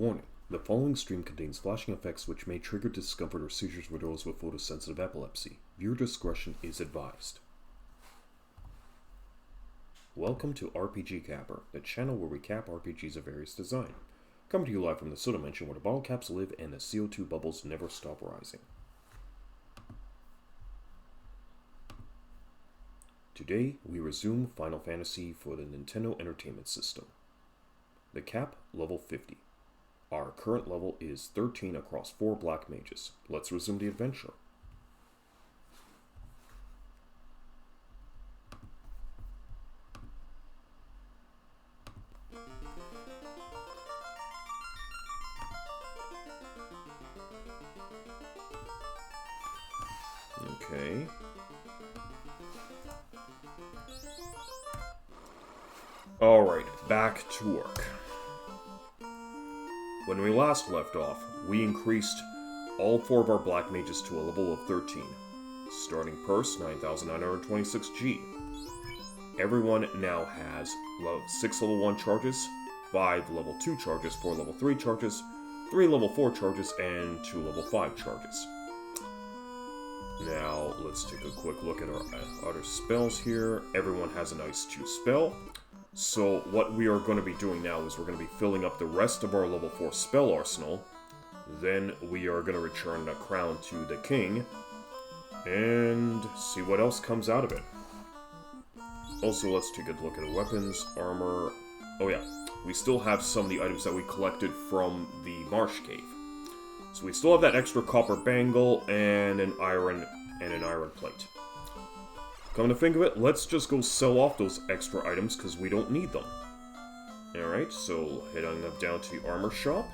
Warning. The following stream contains flashing effects which may trigger discomfort or seizures for those with photosensitive epilepsy. Viewer discretion is advised. Welcome to RPG CAPR, the channel where we cap RPGs of various design. Coming to you live from the Soda Mansion where the bottle caps live and the CO2 bubbles never stop rising. Today, we resume Final Fantasy for the Nintendo Entertainment System. The cap, level 50. Our current level is 13 across 4 black mages. Let's resume the adventure. Okay. Alright, back to work. When we last left off, we increased all 4 of our black mages to a level of 13. Starting purse, 9,926G. Everyone now has 6 level 1 charges, 5 level 2 charges, 4 level 3 charges, 3 level 4 charges, and 2 level 5 charges. Now, let's take a quick look at our other spells here. Everyone has a nice 2 spell. So what we are going to be doing now is we're going to be filling up the rest of our level 4 spell arsenal. Then we are going to return the crown to the king and see what else comes out of it. Also, let's take a look at weapons, armor. Oh yeah, we still have some of the items that we collected from the marsh cave. So we still have that extra copper bangle and an iron plate. Come to think of it, let's just go sell off those extra items because we don't need them. Alright, so heading up down to the armor shop.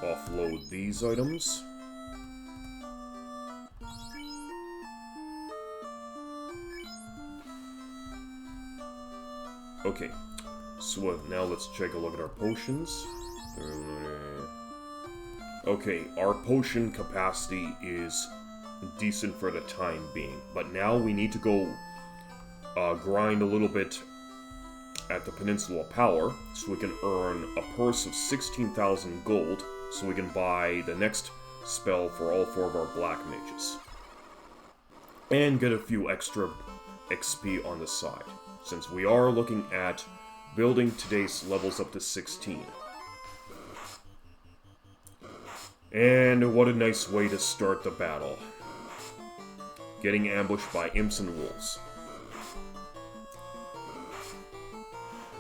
Offload these items. Okay, so now let's take a look at our potions. Okay, our potion capacity is decent for the time being, but now we need to go grind a little bit at the Peninsula Power so we can earn a purse of 16,000 gold so we can buy the next spell for all 4 of our black mages. And get a few extra XP on the side, since we are looking at building today's levels up to 16. And what a nice way to start the battle. Getting ambushed by imps and wolves.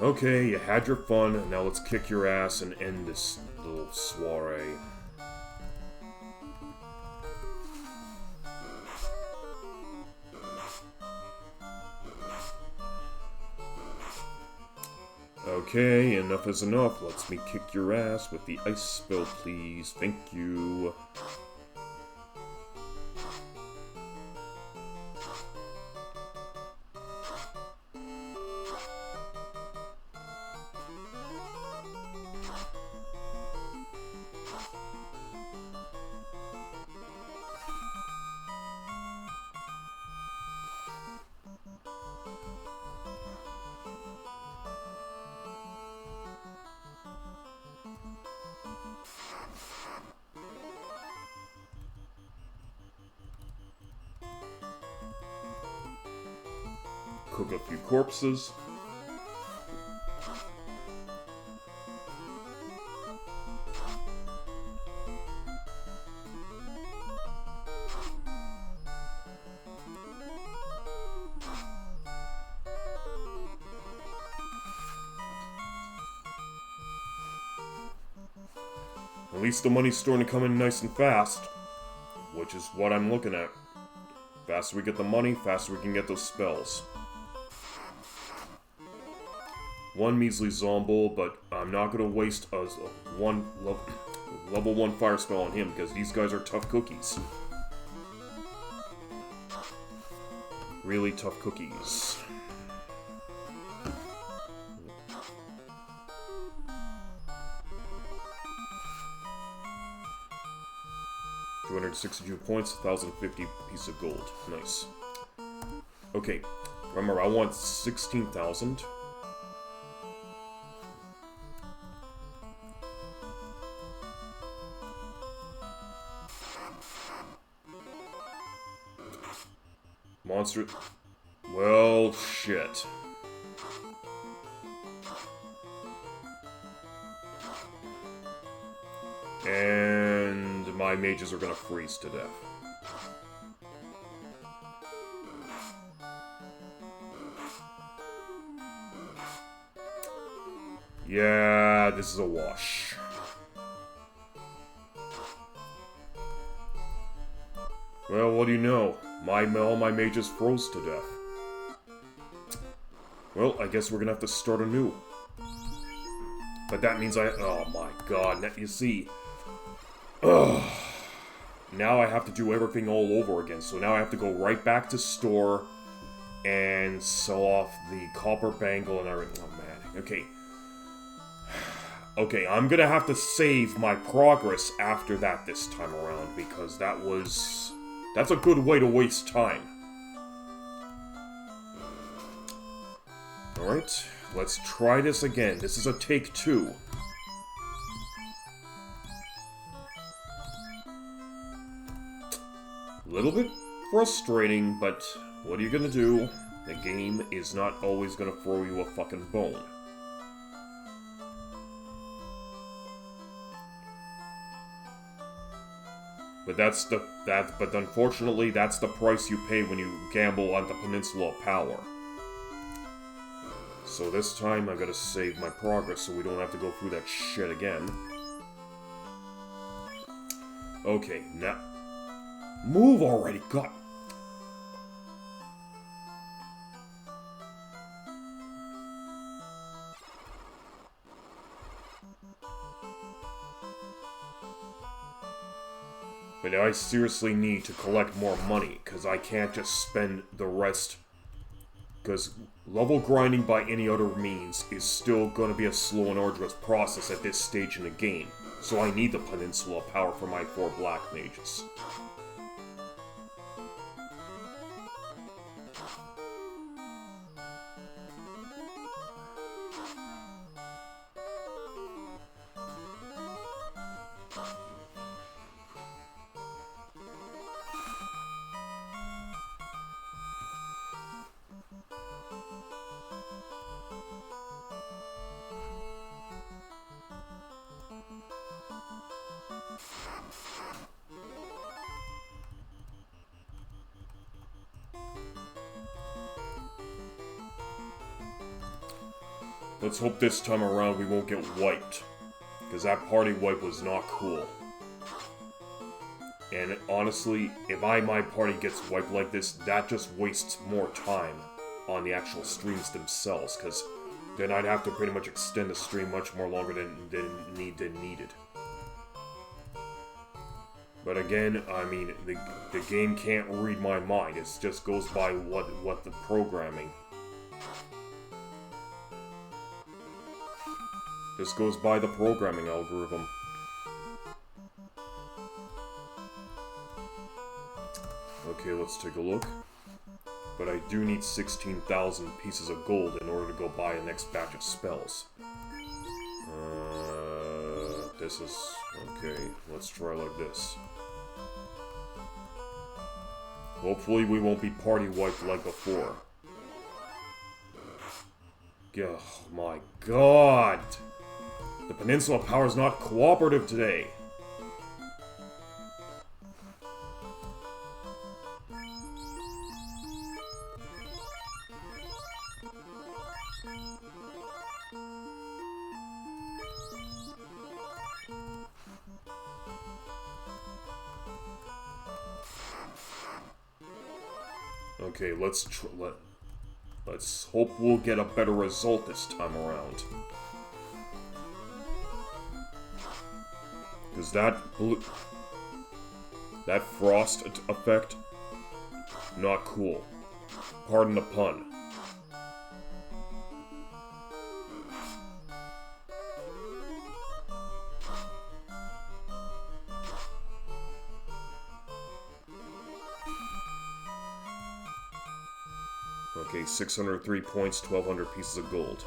Okay, you had your fun, now let's kick your ass and end this little soiree. Okay, enough is enough. Let's me kick your ass with the ice spell, please. Thank you. Cook a few corpses. At least the money's starting to come in nice and fast, which is what I'm looking at. Faster we get the money, faster we can get those spells. One measly zombie, but I'm not going to waste a level 1 fire spell on him because these guys are tough cookies. Really tough cookies. 262 points, 1,050 pieces of gold. Nice. Okay, remember, I want 16,000. Monster... Well, shit. And my mages are gonna freeze to death. Yeah, this is a wash. Well, what do you know? All my mages froze to death. Well, I guess we're gonna have to start anew. But that means oh my god, you see... Ugh. Now I have to do everything all over again, so now I have to go right back to store and sell off the copper bangle and everything. Oh man, okay. Okay, I'm gonna have to save my progress after that this time around, because that's a good way to waste time. Alright, let's try this again. This is a take 2. A little bit frustrating, but what are you gonna do? The game is not always gonna throw you a fucking bone. But unfortunately, that's the price you pay when you gamble on the Peninsula of Power. So this time, I gotta save my progress so we don't have to go through that shit again. Okay, now... Move already, God! But I seriously need to collect more money, because I can't just spend the rest... Because level grinding by any other means is still going to be a slow and arduous process at this stage in the game. So I need the Peninsula Power for my 4 black mages. Let's hope this time around we won't get wiped. Because that party wipe was not cool. And honestly, if my party gets wiped like this, that just wastes more time on the actual streams themselves. Because then I'd have to pretty much extend the stream much more longer than needed. But again, I mean, the game can't read my mind. It just goes by what the programming... Just goes by the programming algorithm. Okay, let's take a look. But I do need 16,000 pieces of gold in order to go buy a next batch of spells. This is... okay, let's try like this. Hopefully we won't be party wiped like before. Oh my god! The Peninsula Power is not cooperative today. Okay, let's hope we'll get a better result this time around. Because that frost effect, not cool. Pardon the pun. Okay, 603 points, 1,200 pieces of gold.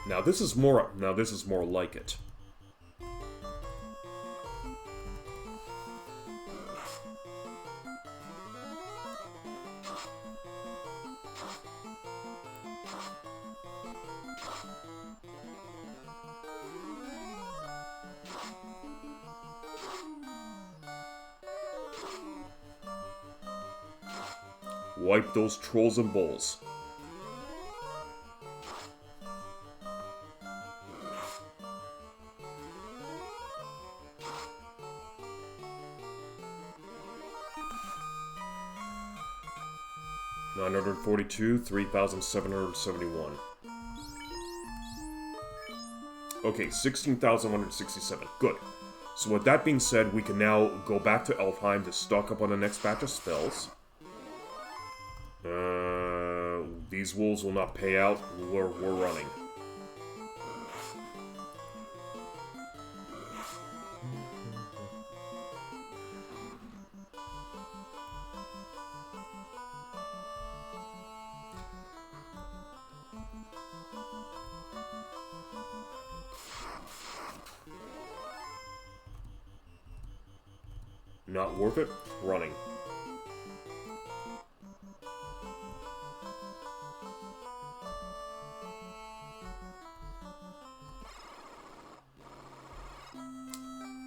Now this is more like it. Wipe those trolls and bulls. $942, 3,771. Okay, 16,167. Good. So with that being said, we can now go back to Elfheim to stock up on the next batch of spells. These wolves will not pay out. We're running. Not worth it? Running.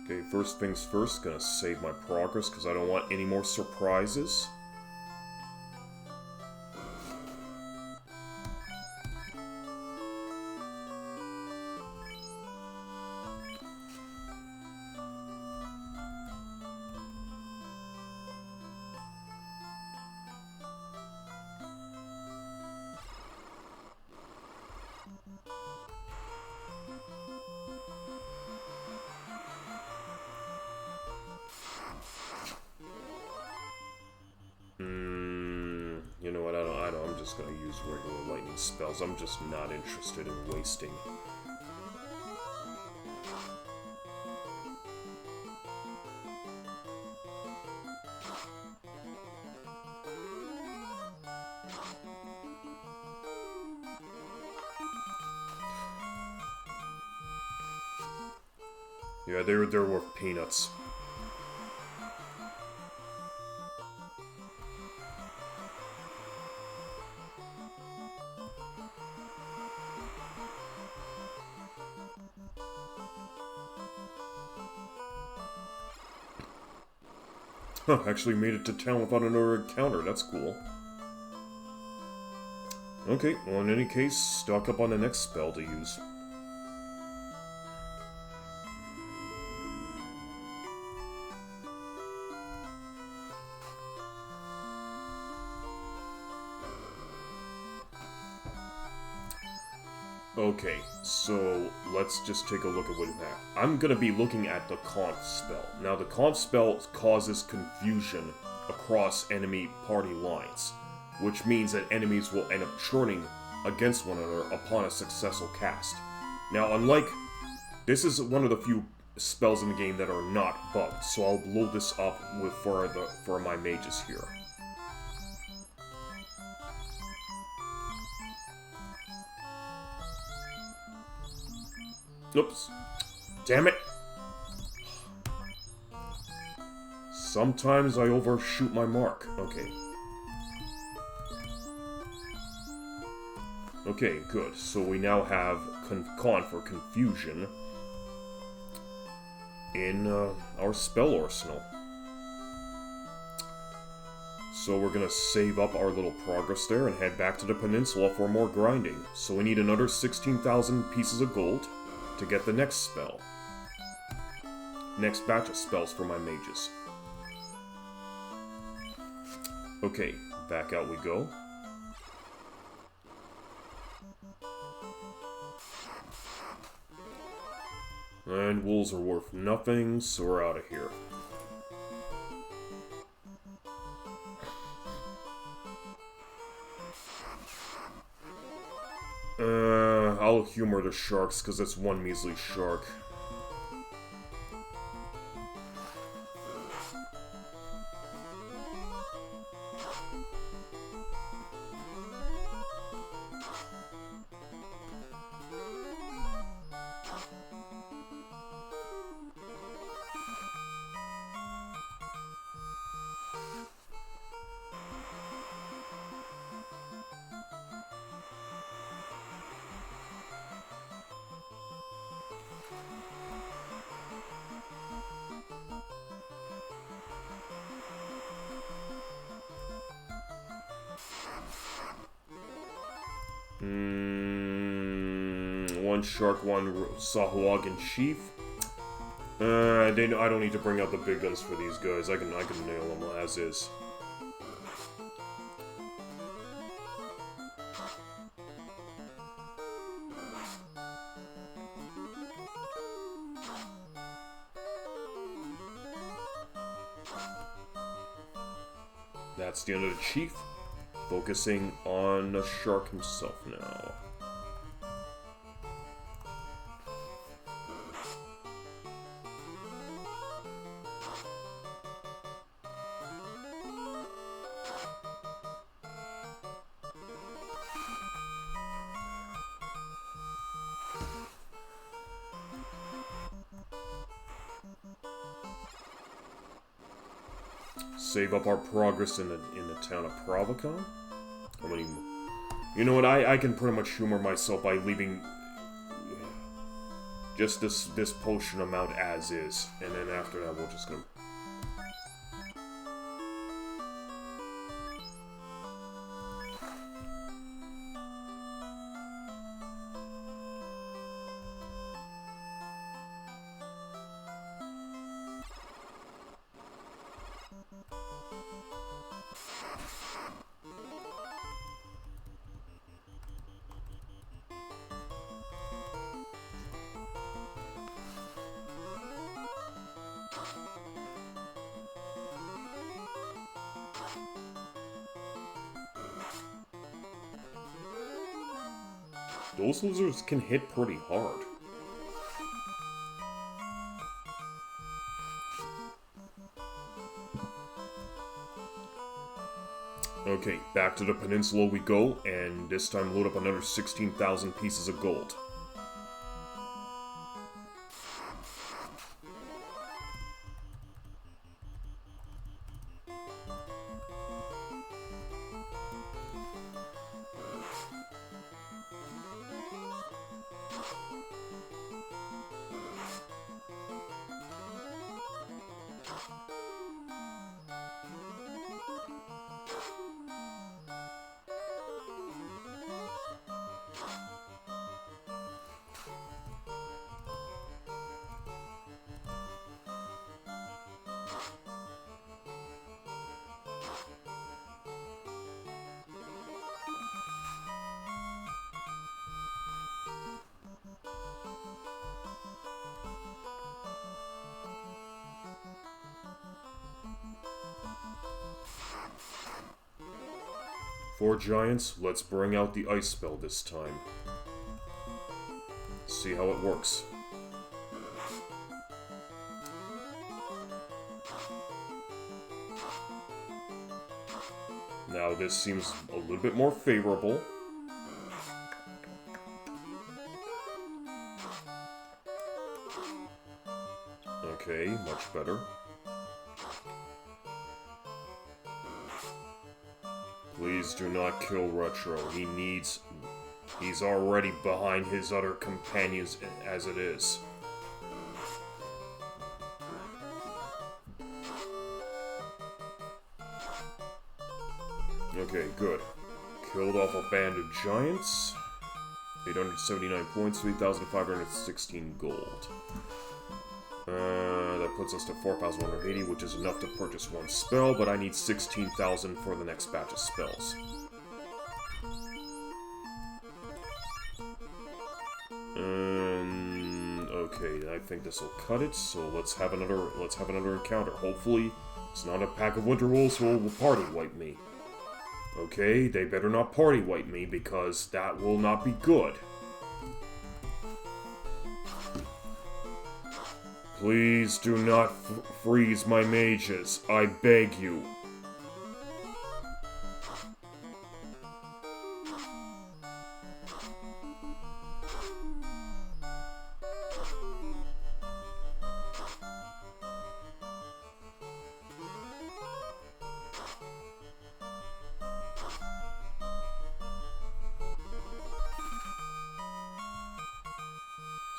Okay, first things first, gonna save my progress because I don't want any more surprises. You know what, I'm just gonna use regular lightning spells. I'm just not interested in wasting. Yeah, they're worth peanuts. Huh, actually made it to town without another encounter. That's cool. Okay, well in any case, stock up on the next spell to use. Okay, so let's just take a look at what we have. I'm gonna be looking at the Conf spell. Now, the Conf spell causes confusion across enemy party lines, which means that enemies will end up churning against one another upon a successful cast. Now, this is one of the few spells in the game that are not bugged, so I'll load this up for my mages here. Oops. Damn it. Sometimes I overshoot my mark. Okay. Okay, good. So we now have Con for Confusion in our spell arsenal. So we're gonna save up our little progress there and head back to the peninsula for more grinding. So we need another 16,000 pieces of gold to get the next spell. Next batch of spells for my mages. Okay, back out we go. And wolves are worth nothing, so we're out of here. I'll humor the sharks, because it's one measly shark. One shark, one Sahuagin chief. I don't need to bring out the big guns for these guys. I can nail them as is. That's the end of the chief. Focusing on the shark himself now. Save up our progress in the town of Provocon. How many? You know what? I can pretty much humor myself by leaving just this potion amount as is, and then after that we're just gonna. Those lizards can hit pretty hard. Okay, back to the peninsula we go, and this time load up another 16,000 pieces of gold. For giants, let's bring out the ice spell this time. See how it works. Now this seems a little bit more favorable. Okay, much better. Please do not kill Retro. He's already behind his other companions as it is. Okay, good. Killed off a band of giants. 879 points, 3,516 gold. That puts us to 4,180, which is enough to purchase one spell, but I need 16,000 for the next batch of spells. Okay, I think this will cut it, so let's have another encounter. Hopefully, it's not a pack of winter wolves who will party wipe me. Okay, they better not party wipe me because that will not be good. Please do not freeze my mages, I beg you.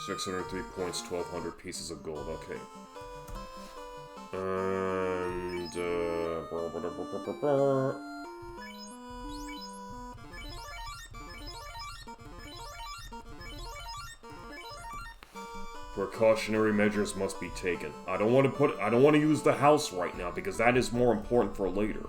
$603 points, 1,200 pieces of gold, okay. And, precautionary measures must be taken. I don't want to use the house right now because that is more important for later.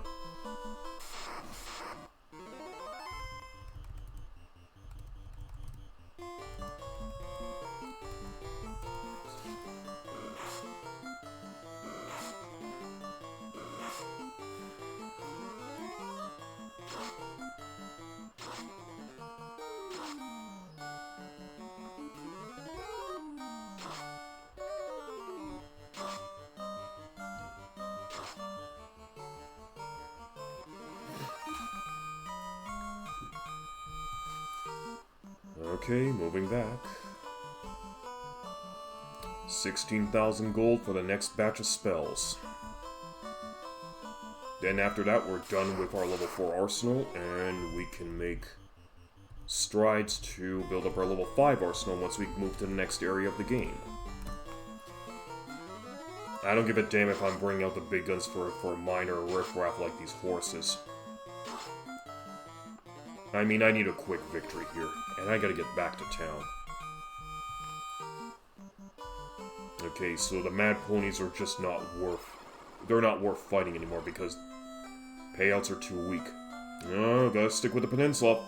Okay, moving back. 16,000 gold for the next batch of spells. Then after that, we're done with our level 4 arsenal, and we can make strides to build up our level 5 arsenal once we move to the next area of the game. I don't give a damn if I'm bringing out the big guns for minor riffraff like these horses. I mean, I need a quick victory here, and I gotta get back to town. Okay, so the Mad Ponies are just not worth... They're not worth fighting anymore because payouts are too weak. No, gotta stick with the peninsula.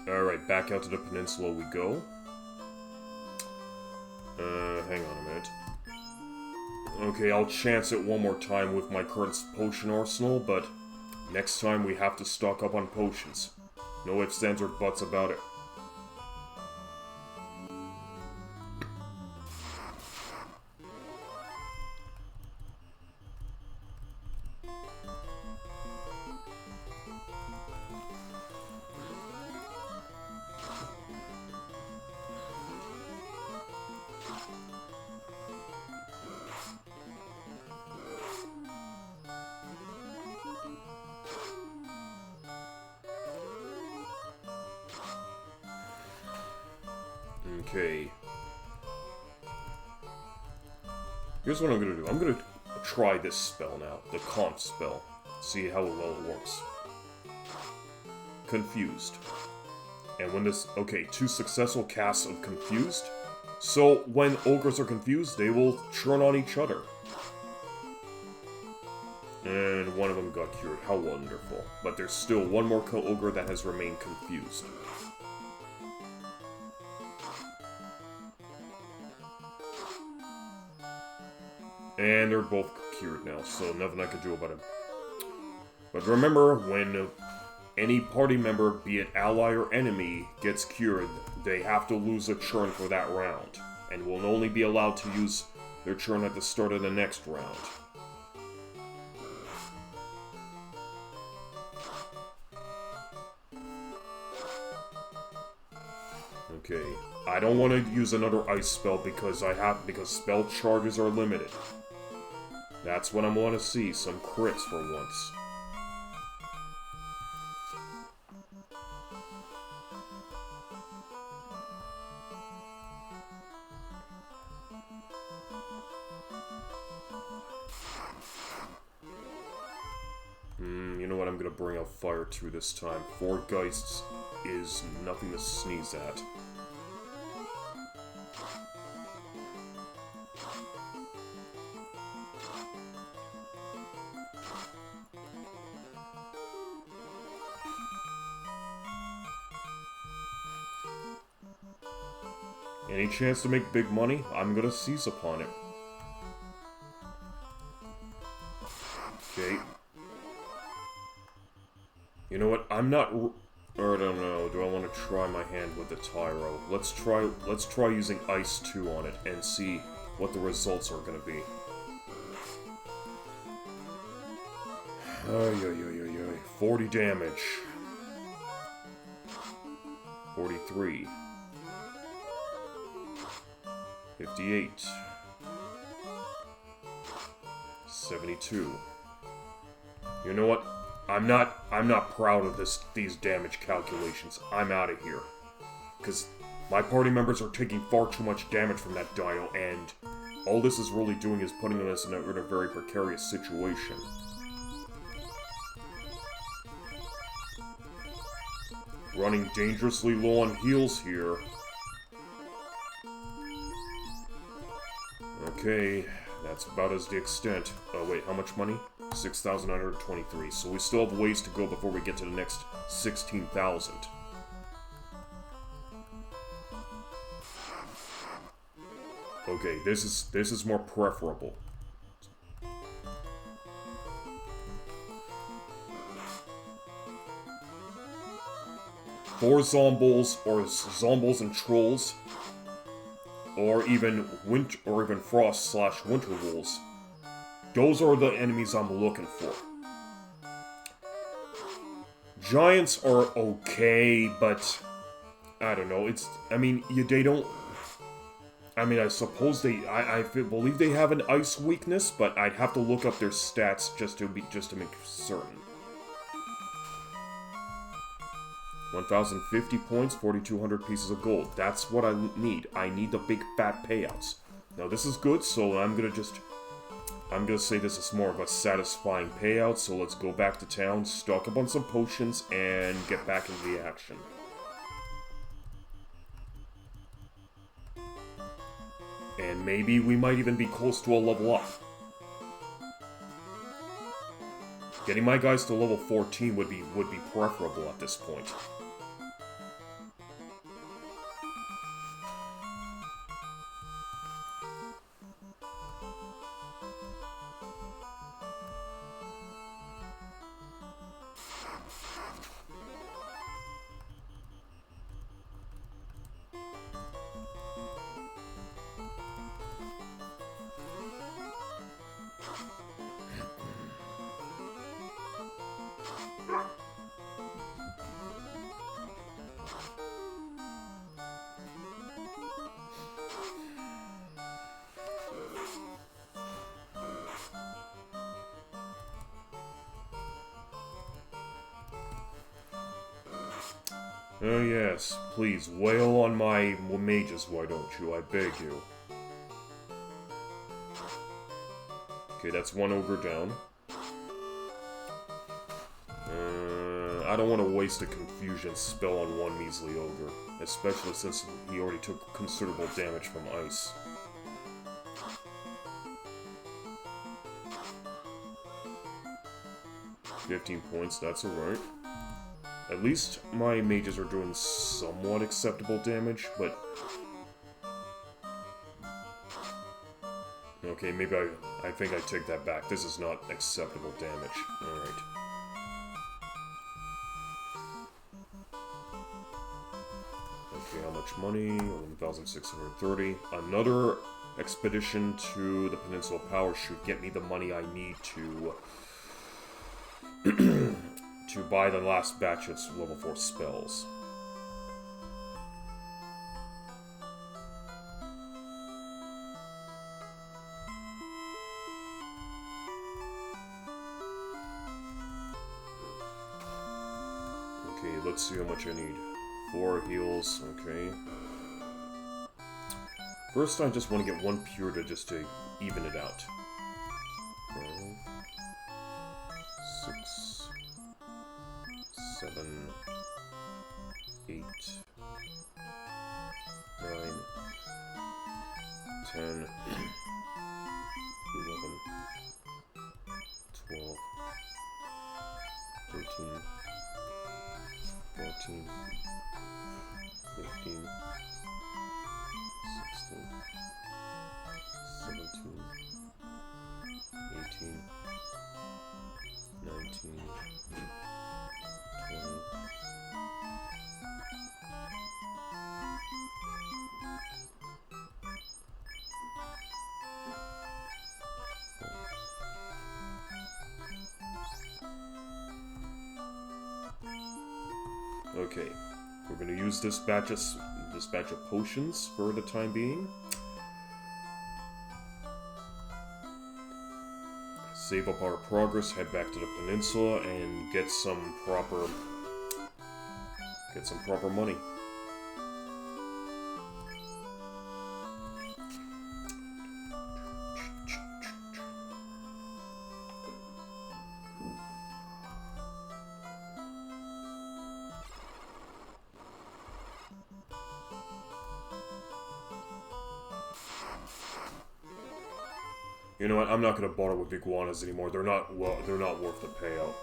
Alright, back out to the peninsula we go. Hang on a minute. Okay, I'll chance it one more time with my current potion arsenal, but next time we have to stock up on potions. No ifs, ands, or buts about it. Okay. Here's what I'm gonna do. I'm gonna try this spell now. The Conf spell. See how well it works. Confused. And when this... Okay, 2 successful casts of Confused. So, when ogres are confused, they will turn on each other. And one of them got cured. How wonderful. But there's still one more ogre that has remained confused. And they're both cured now, so nothing I could do about it. But remember, when any party member, be it ally or enemy, gets cured, they have to lose a churn for that round, and will only be allowed to use their churn at the start of the next round. Okay, I don't want to use another ice spell because spell charges are limited. That's what I want to see, some crits for once. You know what, I'm gonna bring out Fire 2 this time. 4 Geists is nothing to sneeze at. Any chance to make big money, I'm gonna seize upon it. Okay. You know what? I'm not... Or I don't know. Do I want to try my hand with the RTRO? Let's try using Ice 2 on it and see what the results are gonna be. 40 damage. 43. 58. 72. You know what? I'm not proud of these damage calculations. I'm out of here. Because my party members are taking far too much damage from that dino, and all this is really doing is putting us in a very precarious situation. Running dangerously low on heals here. Okay, that's about as the extent. Oh wait, how much money? 6,923. So we still have ways to go before we get to the next 16,000. Okay, this is more preferable. For zombies or zombies and trolls, or even frost/winter wolves. Those are the enemies I'm looking for. Giants are okay, but I don't know. They don't. I mean, I suppose I believe they have an ice weakness, but I'd have to look up their stats just to make certain. 1,050 points, 4,200 pieces of gold. That's what I need. I need the big fat payouts. Now this is good, so I'm gonna say this is more of a satisfying payout, so let's go back to town, stock up on some potions, and get back into the action. And maybe we might even be close to a level up. Getting my guys to level 14 would be preferable at this point. Oh yes, please, wail on my mages, why don't you? I beg you. Okay, that's one ogre down. I don't want to waste a confusion spell on one measly ogre, especially since he already took considerable damage from ice. $15 points, that's alright. At least my mages are doing somewhat acceptable damage, but... Okay, maybe I think I take that back. This is not acceptable damage. Alright. Okay, how much money? 11,630. Another expedition to the Peninsula Power should get me the money I need to... to buy the last batch of level 4 spells. Okay, let's see how much I need. 4 heals, okay. First, I just want to get 1 pure to even it out. 6, 7, 8, 9, 10, 11, 12, 13, 14, 15, Okay, we're gonna use this batch of potions for the time being. Save up our progress, head back to the peninsula, and get some proper money. You know what? I'm not gonna bother with iguanas anymore. They're not worth the payout.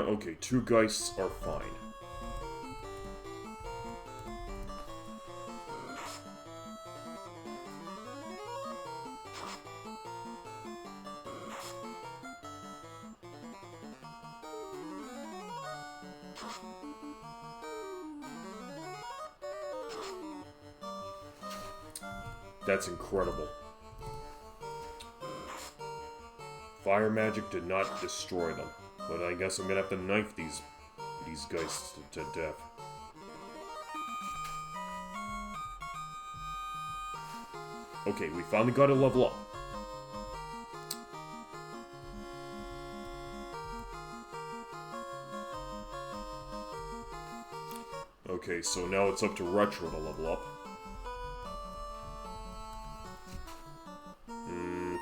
Okay, 2 geists are fine. That's incredible. Fire magic did not destroy them. But I guess I'm gonna have to knife these guys to death. Okay, we finally got to level up. Okay, so now it's up to Retro to level up.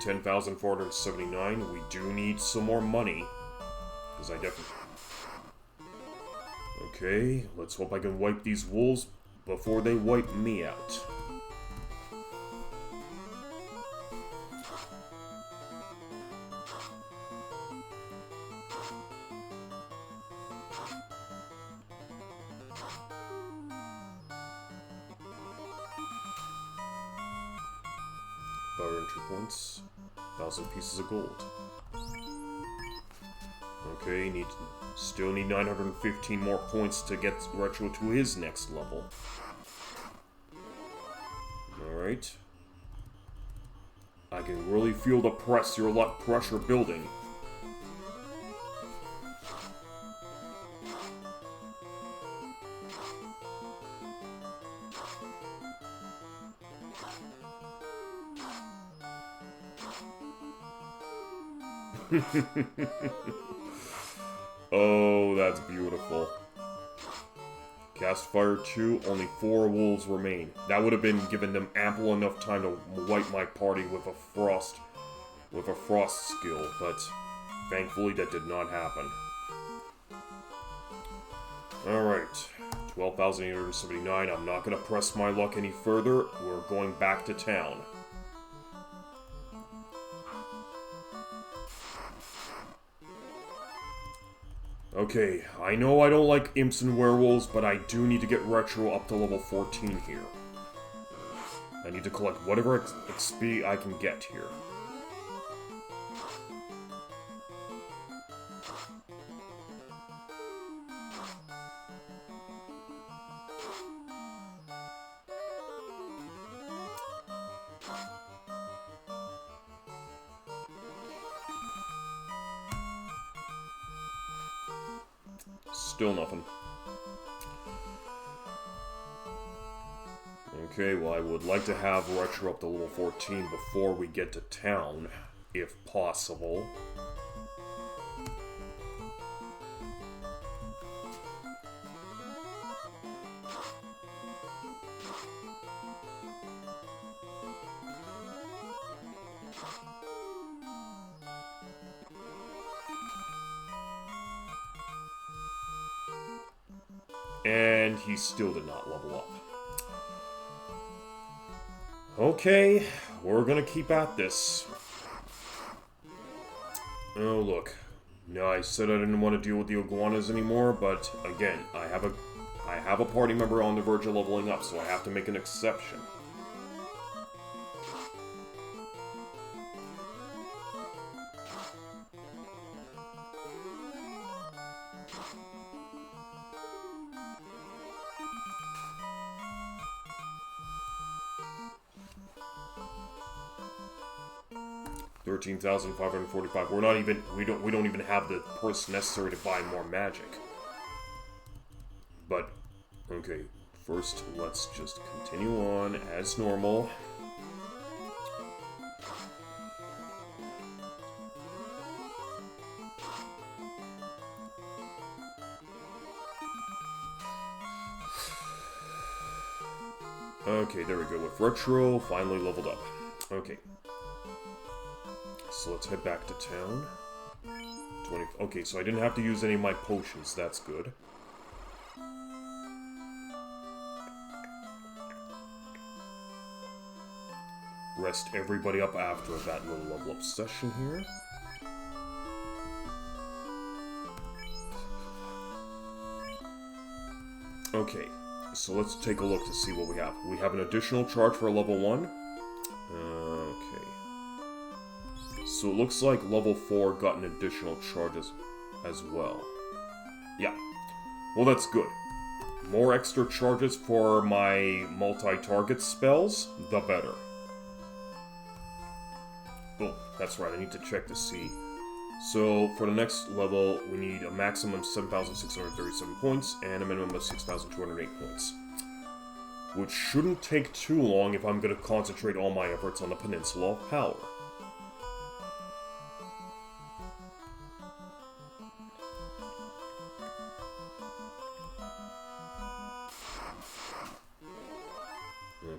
10,479. We do need some more money. Because I definitely... Okay, let's hope I can wipe these wolves before they wipe me out. Power entry points. 1,000 pieces of gold. Okay, still need 915 more points to get Retro to his next level. Alright. I can really feel the pressure building. Oh, that's beautiful. Cast Fire 2, only 4 wolves remain. That would have been given them ample enough time to wipe my party with a frost skill, but thankfully that did not happen. Alright, 12,879. I'm not gonna press my luck any further. We're going back to town. Okay, I know I don't like imps and werewolves, but I do need to get Retro up to level 14 here. I need to collect whatever XP I can get here. Still nothing. Okay, well, I would like to have Retro up to level 14 before we get to town, if possible. And he still did not level up. Okay, we're gonna keep at this. Oh, look. No, I said I didn't want to deal with the iguanas anymore, but again, I have I have a party member on the verge of leveling up, so I have to make an exception. $13,545. We're not even. We don't even have the purse necessary to buy more magic. But okay, first let's just continue on as normal. Okay, there we go. With RTRO, finally leveled up. Okay. So let's head back to town. 20. Okay, so I didn't have to use any of my potions. That's good. Rest everybody up after that little level up session here. Okay, so let's take a look to see what we have. We have an additional charge for level 1. Okay. So it looks like level 4 got an additional charge as well. Yeah. Well, that's good. More extra charges for my multi-target spells, the better. Oh, that's right, I need to check to see. So, for the next level, we need a maximum of 7,637 points and a minimum of 6,208 points. Which shouldn't take too long if I'm going to concentrate all my efforts on the Peninsula of Power.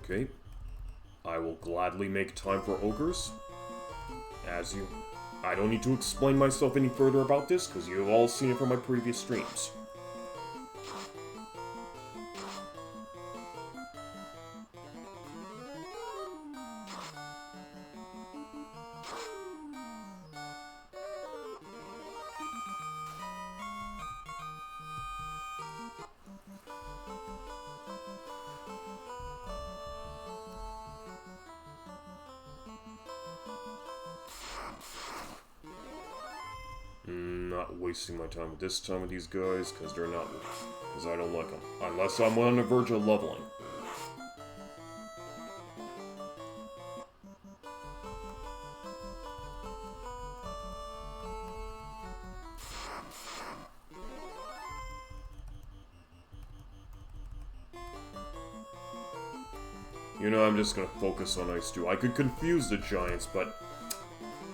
Okay. I will gladly make time for ogres. I don't need to explain myself any further about this, because you have all seen it from my previous streams. Not wasting my time this time with these guys, because they're not, because I don't like them. Unless I'm on the verge of leveling. You know, I'm just gonna focus on Ice 2. I could confuse the giants, but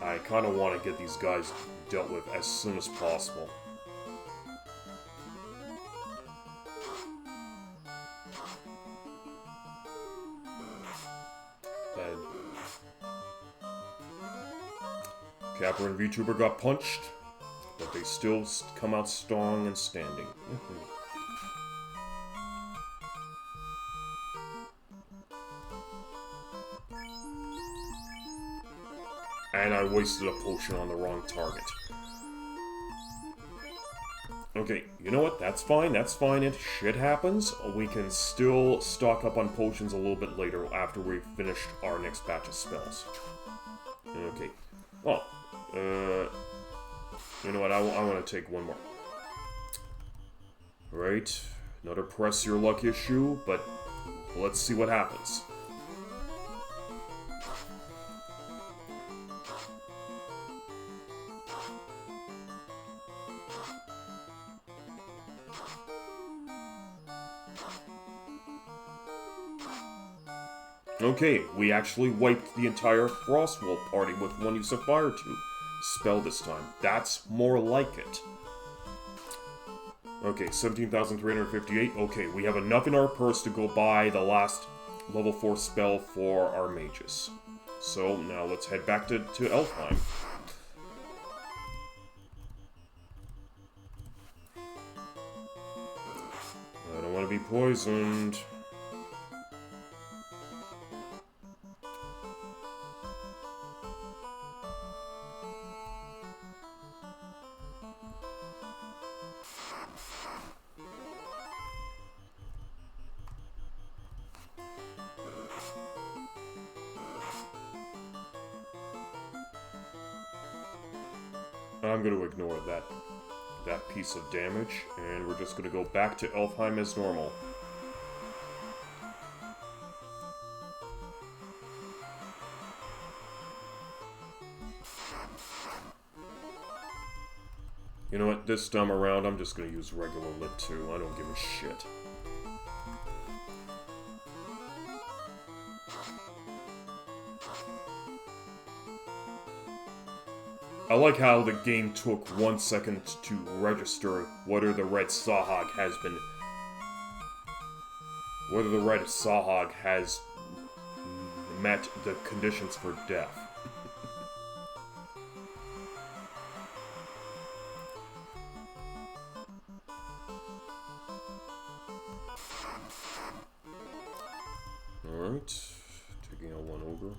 I kind of want to get these guys dealt with as soon as possible. CAPR and VTBR got punched, but they still come out strong and standing. And I wasted a potion on the wrong target. Okay, you know what? That's fine, that's fine. It shit happens. We can still stock up on potions a little bit later after we've finished our next batch of spells. Okay. Oh, you know what? I want to take one more. Right. Another press your luck issue, but let's see what happens. Okay, we actually wiped the entire Frostwolf party with one use of Fire Tube spell this time. That's more like it. Okay, 17,358. Okay, we have enough in our purse to go buy the last level 4 spell for our mages. So, now let's head back to Elfheim. I don't want to be poisoned. I'm going to ignore that piece of damage, and we're just going to go back to Elfheim as normal. You know what, this time around, I'm just going to use regular lit too. I don't give a shit. I like how the game took 1 second to register whether the red Sahag has been... whether the red Sahag has met the conditions for death. Alright, taking out one ogre.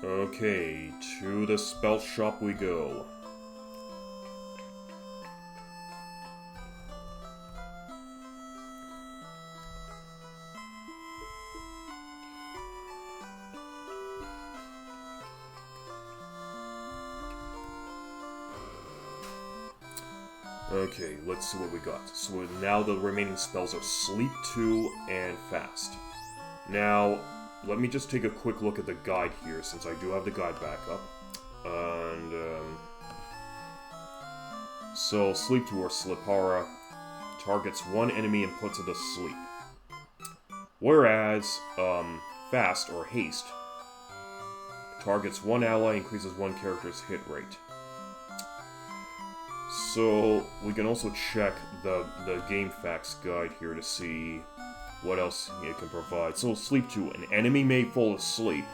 Okay, to the spell shop we go. Okay, let's see what we got. So now the remaining spells are Sleep 2 and Fast. Now, let me just take a quick look at the guide here, since I do have the guide back up. And, so, Sleep 2 or Slipara targets one enemy and puts it to sleep. Whereas, Fast or Haste targets one ally, increases one character's hit rate. So, we can also check the game facts guide here to see what else it can provide. So, Sleep 2, an enemy may fall asleep,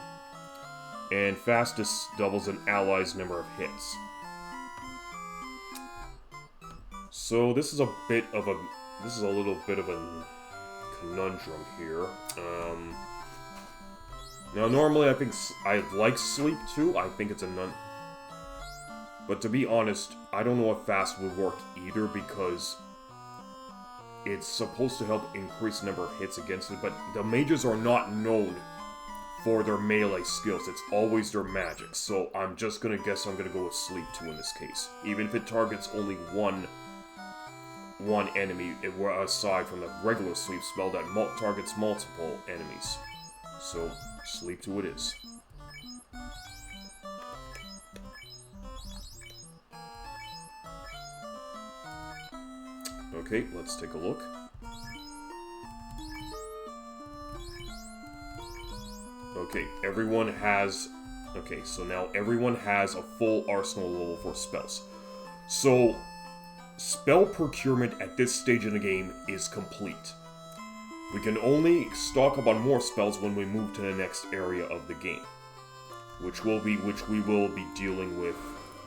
and Fastest doubles an ally's number of hits. So, this is a little bit of a conundrum here. Now, normally I like Sleep 2, I think it's a but to be honest, I don't know if Fast would work either, because it's supposed to help increase the number of hits against it, but the mages are not known for their melee skills. It's always their magic, so I'm just gonna guess I'm gonna go with Sleep 2 in this case. Even if it targets only one enemy, aside from the regular Sleep spell that targets multiple enemies. So, Sleep 2 it is. Okay, let's take a look. Okay, everyone has... Okay, so now everyone has a full arsenal level for spells. So, spell procurement at this stage in the game is complete. We can only stock up on more spells when we move to the next area of the game, which we will be dealing with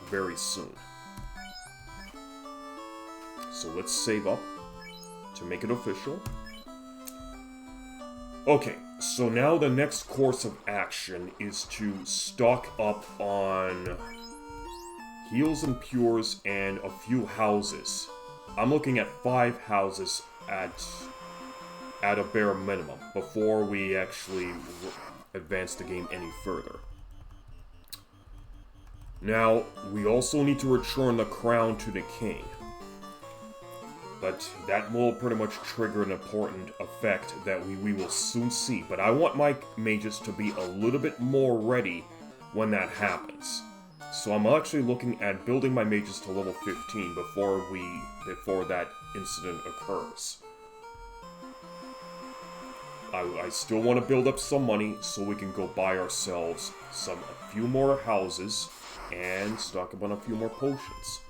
very soon. So let's save up to make it official. Okay, so now the next course of action is to stock up on heals and pures and a few houses. I'm looking at 5 houses at a bare minimum before we actually advance the game any further. Now, we also need to return the crown to the king. But that will pretty much trigger an important effect that we will soon see. But I want my mages to be a little bit more ready when that happens. So I'm actually looking at building my mages to level 15 before that incident occurs. I still want to build up some money so we can go buy ourselves a few more houses and stock up on a few more potions.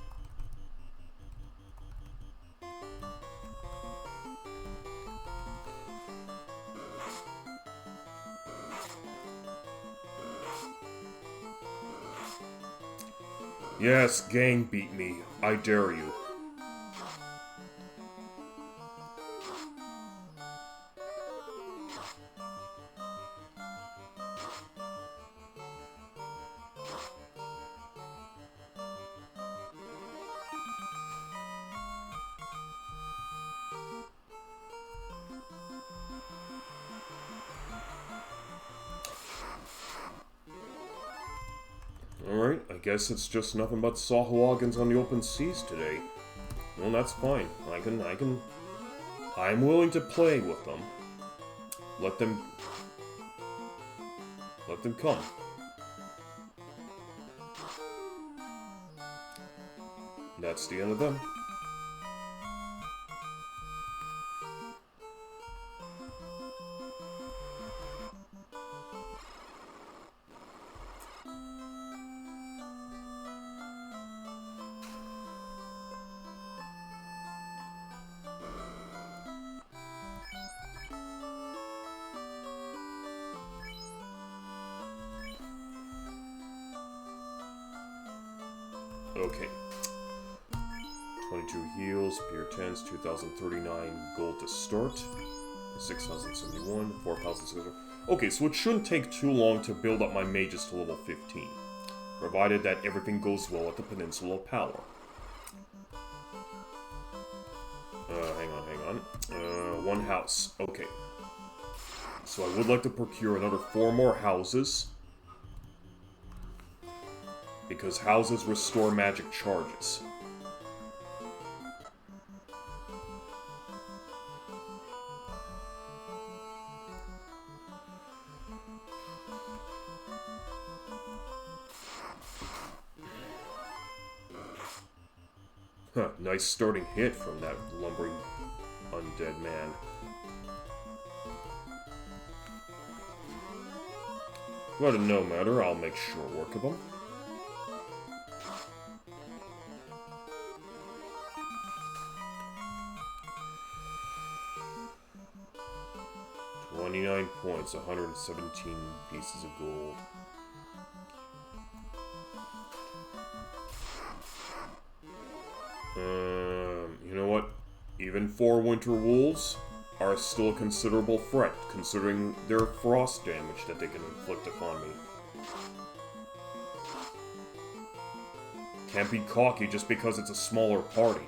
Yes, gang beat me. I dare you. guess it's just nothing but Sahuagins on the open seas today. Well, that's fine. I'm willing to play with them. Let them come. That's the end of them. Okay. 22 heals, Pier 10s, 2,039 gold to start. 6,071, 4,600. Okay, so it shouldn't take too long to build up my mages to level 15. Provided that everything goes well at the Peninsula of Power. Hang on. One house. Okay. So I would like to procure another 4 more houses. Because houses restore magic charges. Huh, nice starting hit from that lumbering undead man. But no matter, I'll make short work of them. Points, 117 pieces of gold. You know what? Even 4 winter wolves are still a considerable threat, considering their frost damage that they can inflict upon me. Can't be cocky just because it's a smaller party.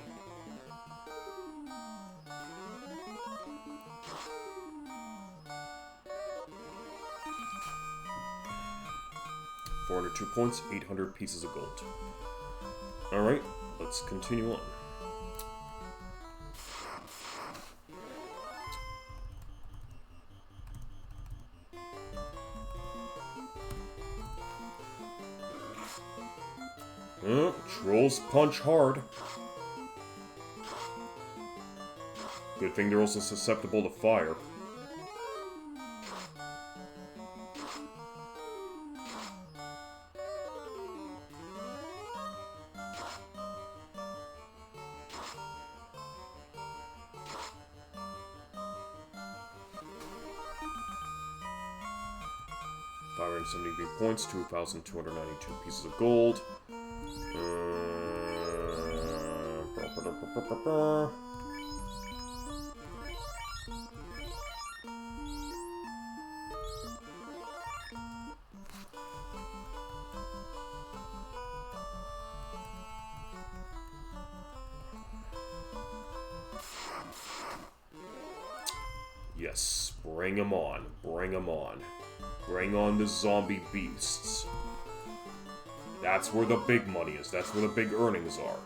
402 points, 800 pieces of gold. Alright, let's continue on. Trolls punch hard. Good thing they're also susceptible to fire. Points, 2,292 pieces of gold. Yes, bring 'em on, bring 'em on. Bring on the zombie beasts. That's where the big money is. That's where the big earnings are.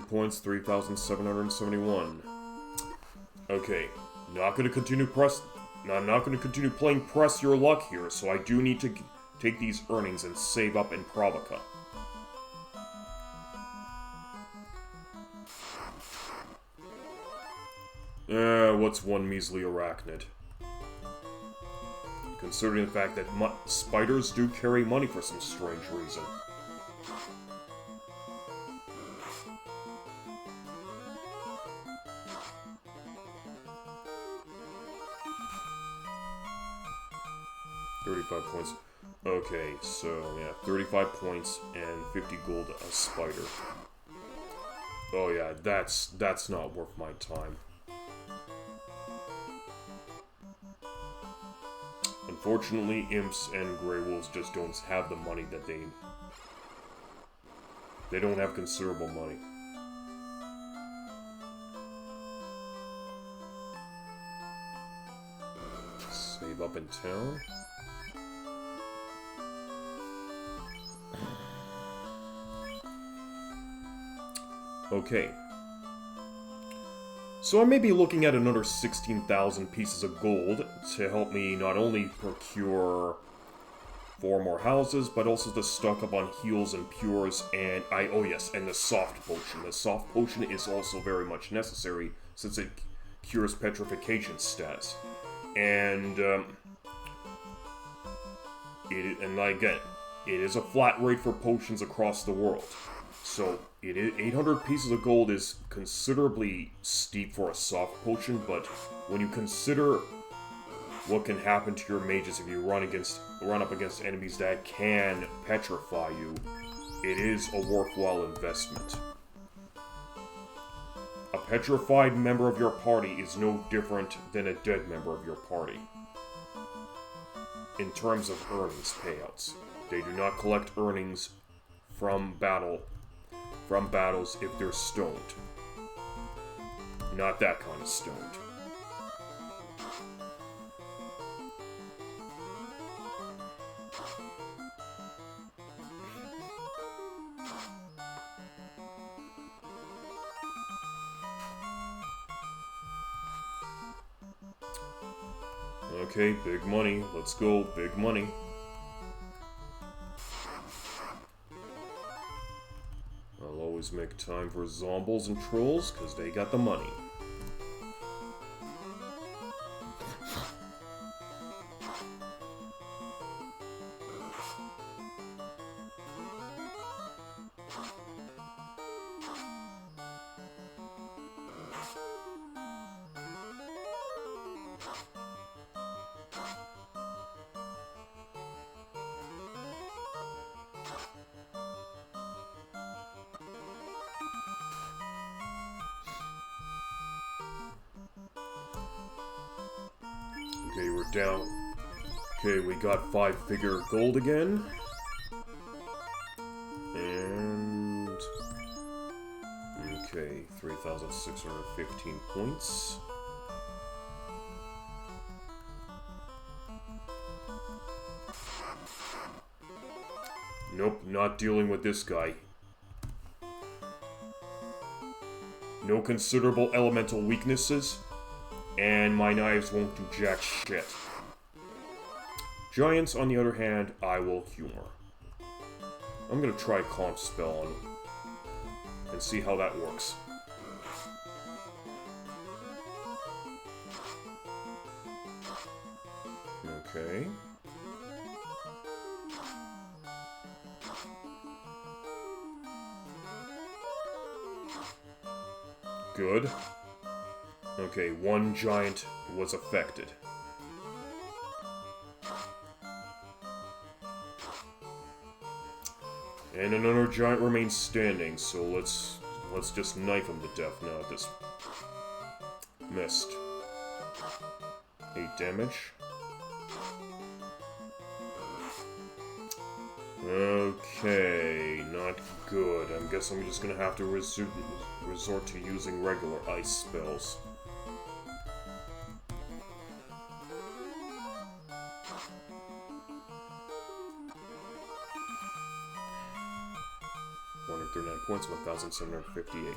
Points, 3,771. Okay, not gonna continue playing press your luck here, so I do need to take these earnings and save up in Provoca. What's one measly arachnid? Considering the fact that spiders do carry money for some strange reason. Points. Okay, so yeah, 35 points and 50 gold a spider. Oh yeah, that's not worth my time. Unfortunately, imps and gray wolves just don't have the money that they don't have considerable money. Save up in town. Okay. So I may be looking at another 16,000 pieces of gold to help me not only procure 4 more houses, but also to stock up on heals and pures, and oh yes, and the soft potion. The soft potion is also very much necessary since it cures petrification stats. And again, it is a flat rate for potions across the world. So, 800 pieces of gold is considerably steep for a soft potion, but when you consider what can happen to your mages if you run up against enemies that can petrify you, it is a worthwhile investment. A petrified member of your party is no different than a dead member of your party. In terms of earnings payouts, they do not collect earnings from battles if they're stoned. Not that kind of stoned. Okay, big money. Let's go, big money. I'll always make time for zombies and trolls, because they got the money. Okay, we're down. Okay, we got 5-figure gold again. And... okay, 3,615 points. Nope, not dealing with this guy. No considerable elemental weaknesses. And my knives won't do jack shit. Giants, on the other hand, I will humor. I'm gonna try Comp Spell on and see how that works. Okay. Good. Okay, 1 giant was affected. And another giant remains standing, so let's just knife him to death now at this. Missed. 8 damage. Okay, not good. I guess I'm just gonna have to resort to using regular ice spells. Points, 1,758.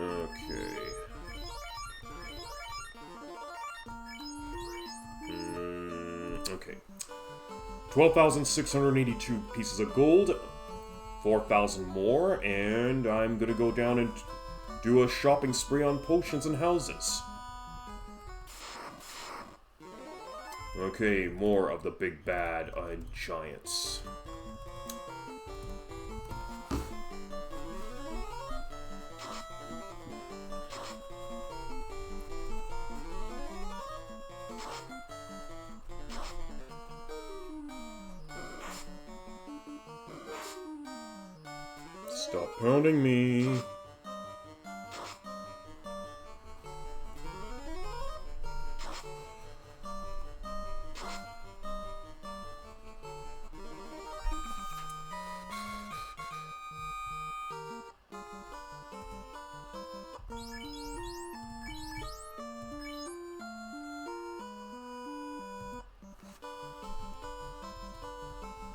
Okay. Okay. 12,682 pieces of gold, 4,000 more, and I'm gonna go down and do a shopping spree on potions and houses. Okay, more of the big bad giants. Stop pounding me.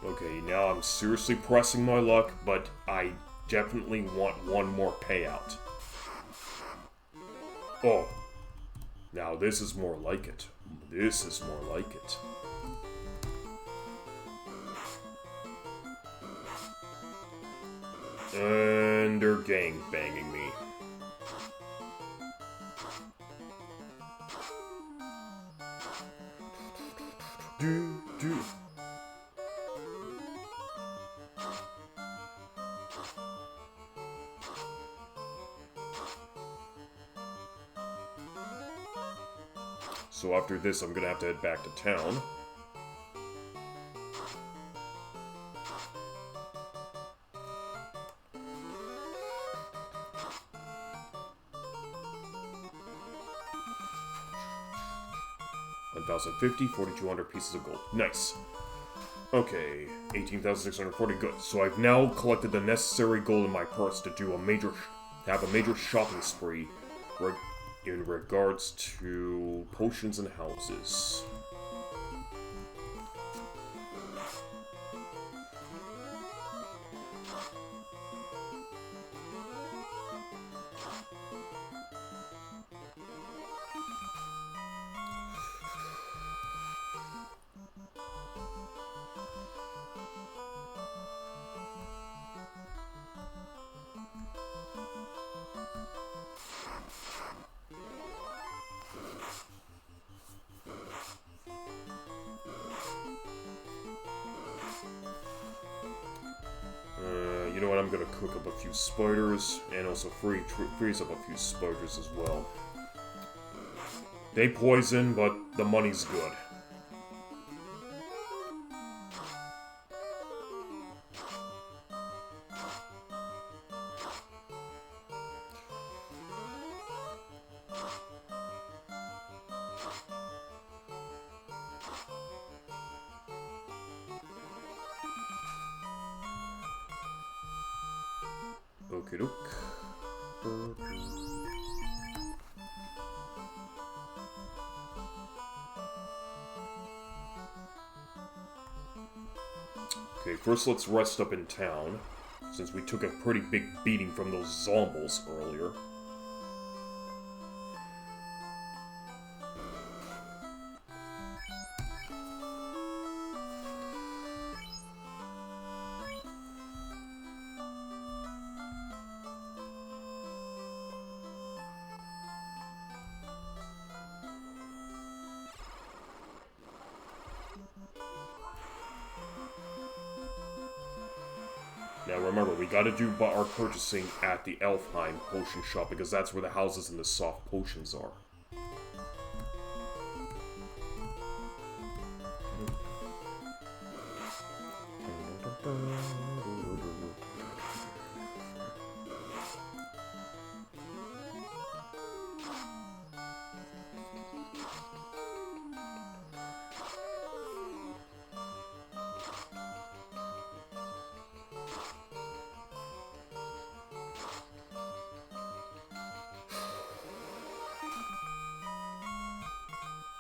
Okay, now I'm seriously pressing my luck, but I definitely want one more payout. Oh. Now this is more like it. This is more like it. And they're gangbanging me. Do. So after this, I'm gonna have to head back to town. $1,050, 4,200 pieces of gold. Nice. Okay, 18,640. Good. So I've now collected the necessary gold in my purse to do a major shopping spree in regards to potions and houses. You know what, I'm gonna cook up a few spiders, and also freeze up a few spiders as well. They poison, but the money's good. Okie doke. Okay, first let's rest up in town, since we took a pretty big beating from those zombies earlier. Now remember, we gotta do our purchasing at the Elfheim potion shop, because that's where the houses and the soft potions are.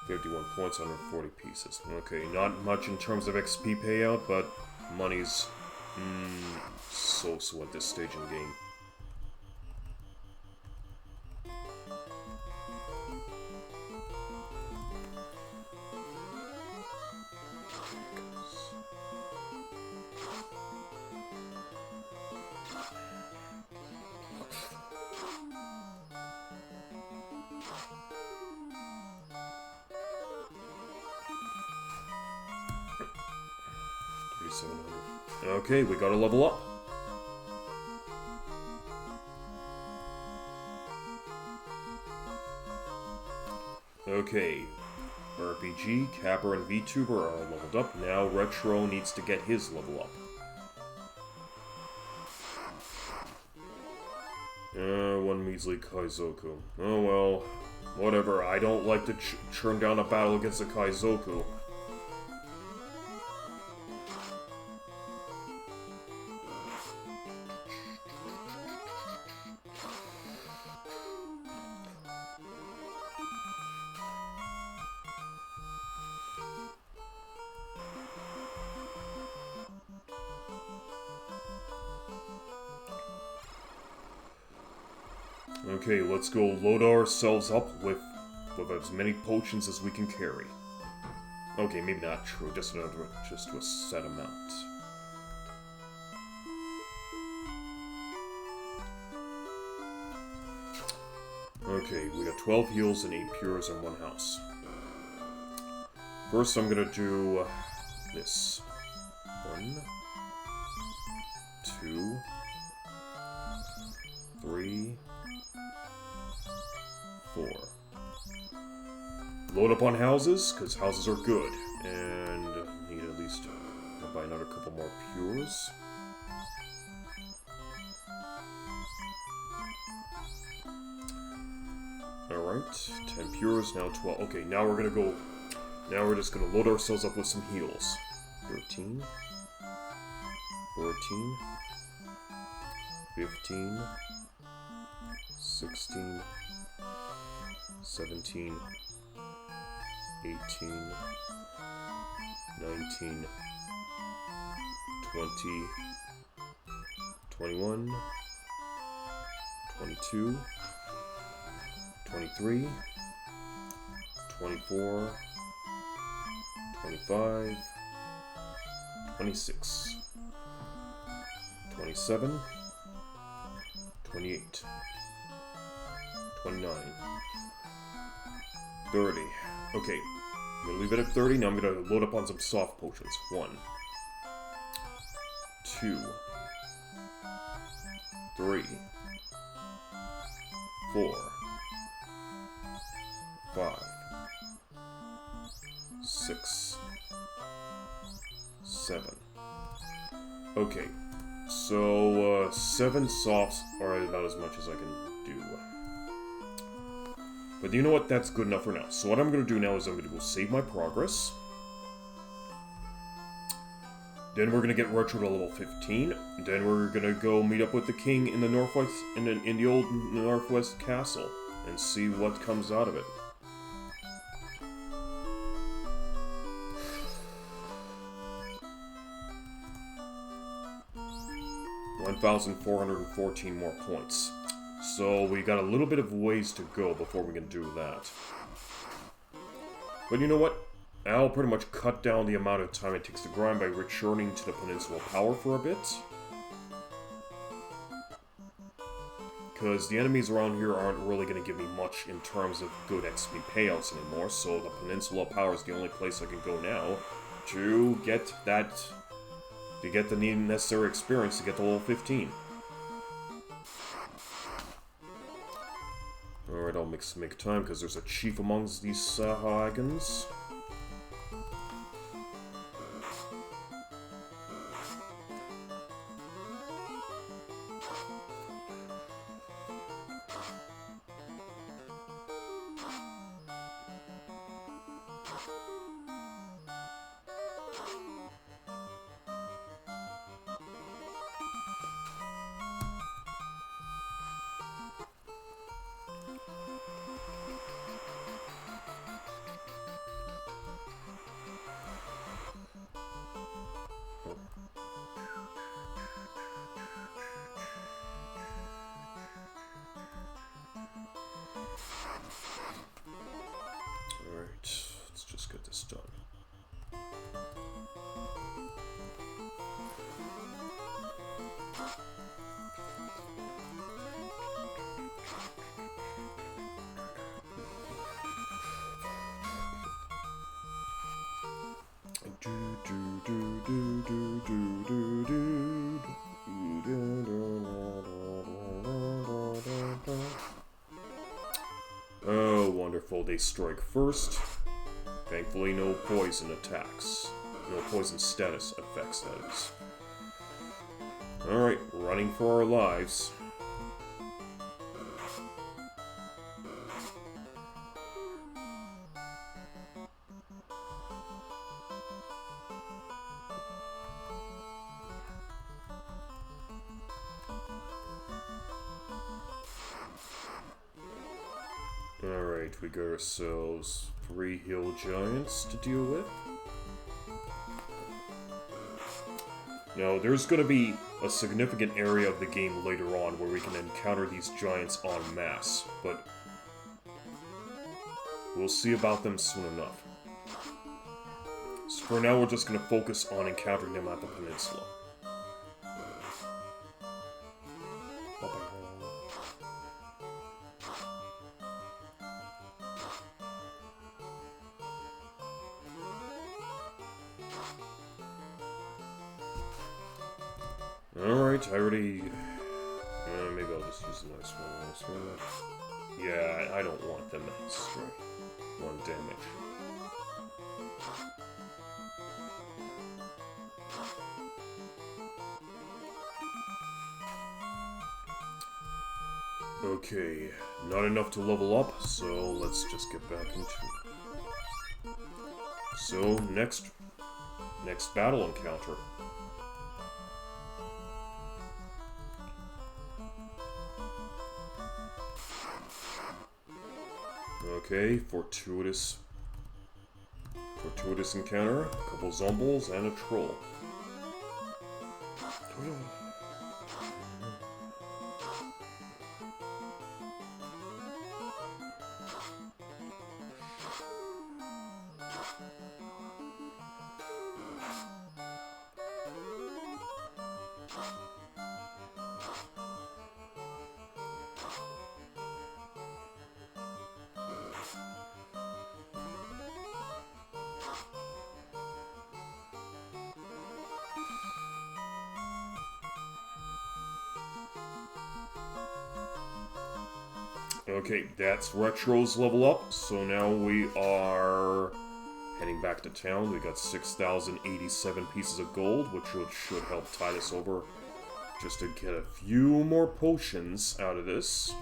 $51 points, 140 pieces. Okay, not much in terms of XP payout, but money's so-so at this stage in the game. Okay, we gotta level up. Okay, RPG, CAPR, and VTBR are all leveled up. Now RTRO needs to get his level up. One measly Kaizoku. Oh well, whatever. I don't like to churn down a battle against a Kaizoku. Okay, let's go load ourselves up with as many potions as we can carry. Okay, maybe not true, just to a set amount. Okay, we got 12 heals and 8 pures in one house. First, I'm gonna do this. 1, 2, 3, 4. Load up on houses, because houses are good. And need at least buy another couple more pures. Alright, 10 pures, now 12. Okay, now we're gonna go. Now we're just gonna load ourselves up with some heals. 13, 14, 15, 16, 17, 18, 19, 20, 21, 22, 23, 24, 25, 26, 27, 28, 29, 30. Okay, I'm gonna leave it at 30. Now I'm gonna load up on some soft potions. 1, 2, 3, 4, 5, 6, 7. Okay, so 7 softs are about as much as I can do. But you know what? That's good enough for now. So what I'm going to do now is I'm going to go save my progress. Then we're going to get retro to level 15. Then we're going to go meet up with the king in the northwest, in the old northwest castle, and see what comes out of it. $1,414 more points. So we got a little bit of ways to go before we can do that. But you know what? I'll pretty much cut down the amount of time it takes to grind by returning to the Peninsula Power for a bit. Because the enemies around here aren't really going to give me much in terms of good XP payouts anymore, so the Peninsula Power is the only place I can go now to get that... to get the necessary experience to get to level 15. Alright, I'll make time, because there's a chief amongst these Sahagans. Let's just get this done. Oh, wonderful. They strike first. Thankfully, no poison attacks. No poison status effects, that is. Alright, running for our lives. Alright, we got ourselves 3 hill giants to deal with. Now, there's going to be a significant area of the game later on where we can encounter these giants en masse, but we'll see about them soon enough. So for now, we're just going to focus on encountering them at the peninsula. Alright, I already... maybe I'll just use the nice one. Yeah, I don't want them to stray. 1 damage. Okay, not enough to level up, so let's just get back into it. So, next battle encounter. Okay, fortuitous encounter, a couple zombies, and a troll. Okay, that's Retro's level up, so now we are heading back to town. We got 6,087 pieces of gold, which should help tide us over just to get a few more potions out of this.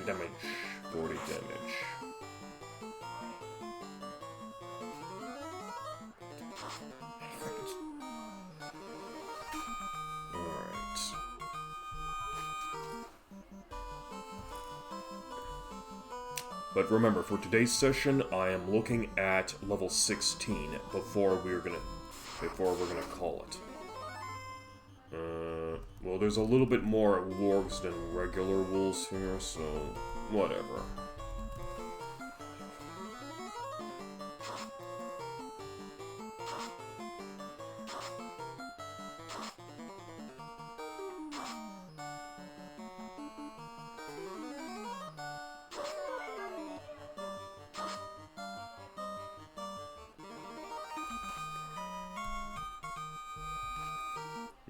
Damage, 40 damage. But remember, for today's session, I am looking at level 16 before we're gonna call it. Well, there's a little bit more wargs than regular wolves here, so whatever.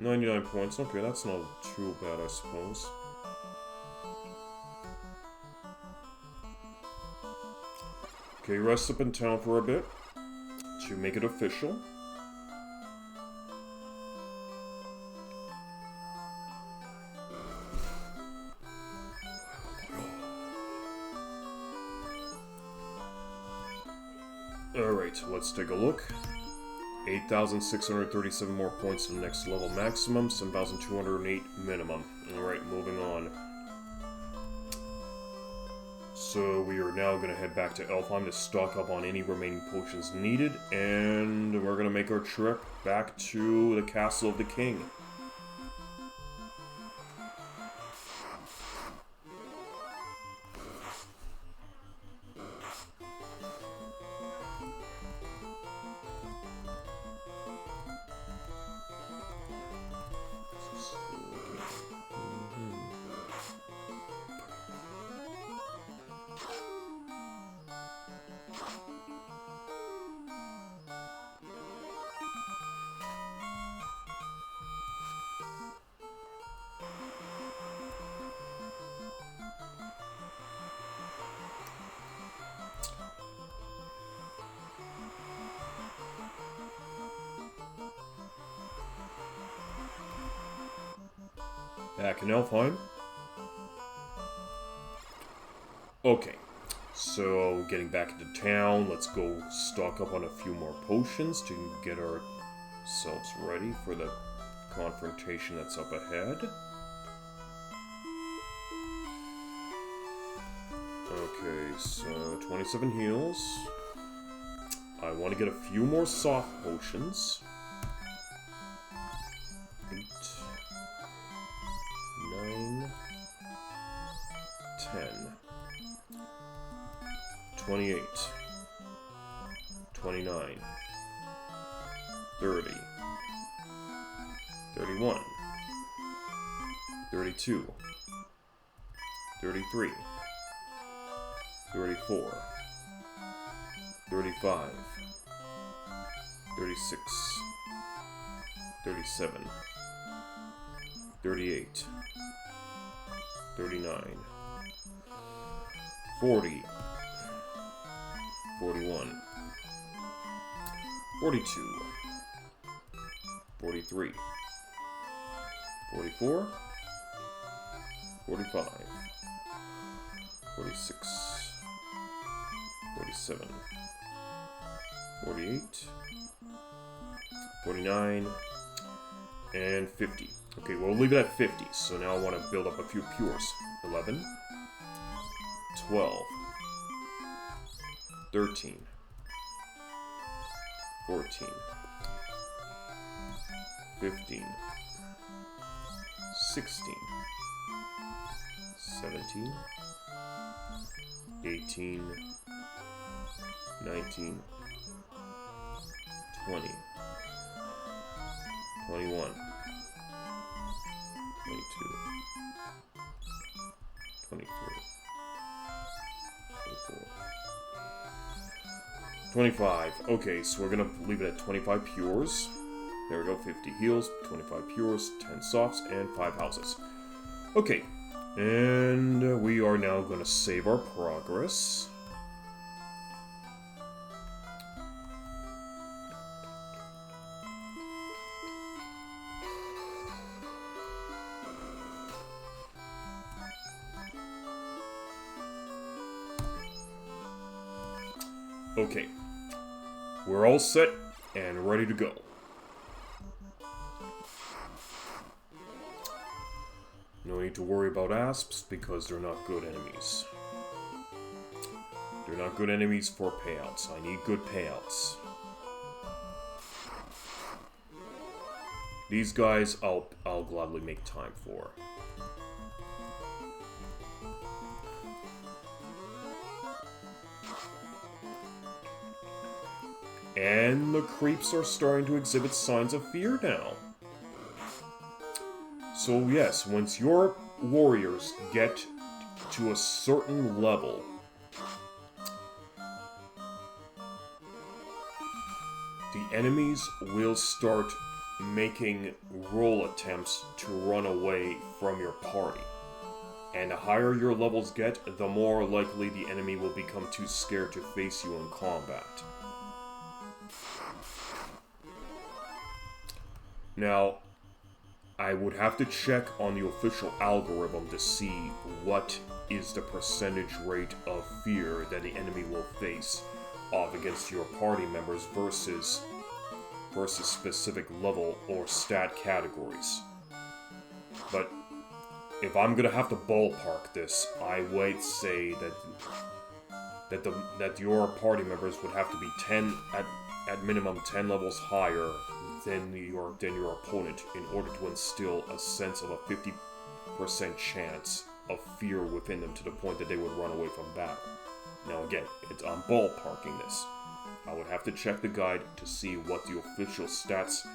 $99 points, okay, that's not too bad, I suppose. Okay, rest up in town for a bit to make it official. Alright, let's take a look. 8,637 more points to the next level maximum, 7,208 minimum. Alright, moving on. So we are now going to head back to Elfheim to stock up on any remaining potions needed, and we're going to make our trip back to the Castle of the King. Back in Elfheim. Okay, so getting back into town, let's go stock up on a few more potions to get ourselves ready for the confrontation that's up ahead. Okay, so 27 heals. I want to get a few more soft potions. 8, 9, 10, 28, 29, 30, 31, 32, 33, 34, 35, 36, 37, 38, 39, 40, 41, 42, 43, 44, 45, 46, 47, 48, 49, and 50. Okay, we'll leave it at 50, so now I want to build up a few pures. 11, 12, 13, 14, 15, 16, 17, 18, 19, 20, 21, 22, 23, 24, 25. Okay, so we're gonna leave it at 25 pures. There we go, 50 heals, 25 pures, 10 softs, and 5 houses. Okay, and we are now gonna save our progress. Okay, we're all set and ready to go. No need to worry about asps because they're not good enemies. They're not good enemies for payouts. I need good payouts. These guys I'll gladly make time for. And the creeps are starting to exhibit signs of fear now. So yes, once your warriors get to a certain level, the enemies will start making roll attempts to run away from your party. And the higher your levels get, the more likely the enemy will become too scared to face you in combat. Now, I would have to check on the official algorithm to see what is the percentage rate of fear that the enemy will face off against your party members versus specific level or stat categories. But if I'm gonna have to ballpark this, I would say that your party members would have to be 10 at minimum 10 levels higher than your opponent in order to instill a sense of a 50% chance of fear within them to the point that they would run away from battle. Now again, I'm ballparking this. I would have to check the guide to see what the official stats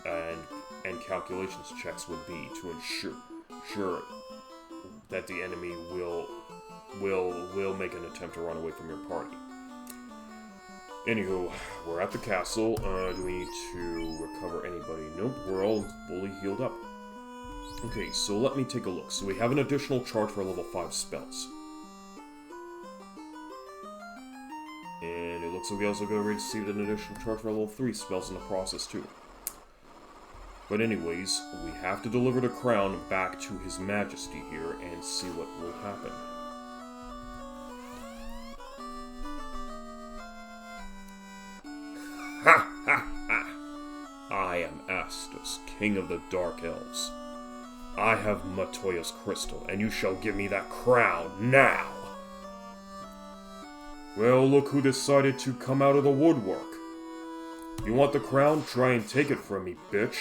and calculations checks would be to ensure that the enemy will make an attempt to run away from your party. Anywho, we're at the castle. Do we need to recover anybody? Nope, we're all fully healed up. Okay, so let me take a look. So we have an additional charge for level 5 spells. And it looks like we also received an additional charge for level 3 spells in the process too. But anyways, we have to deliver the crown back to His Majesty here and see what will happen. Ha ha ha! I am Astus, King of the Dark Elves. I have Matoya's crystal, and you shall give me that crown now! Well, look who decided to come out of the woodwork. You want the crown? Try and take it from me, bitch.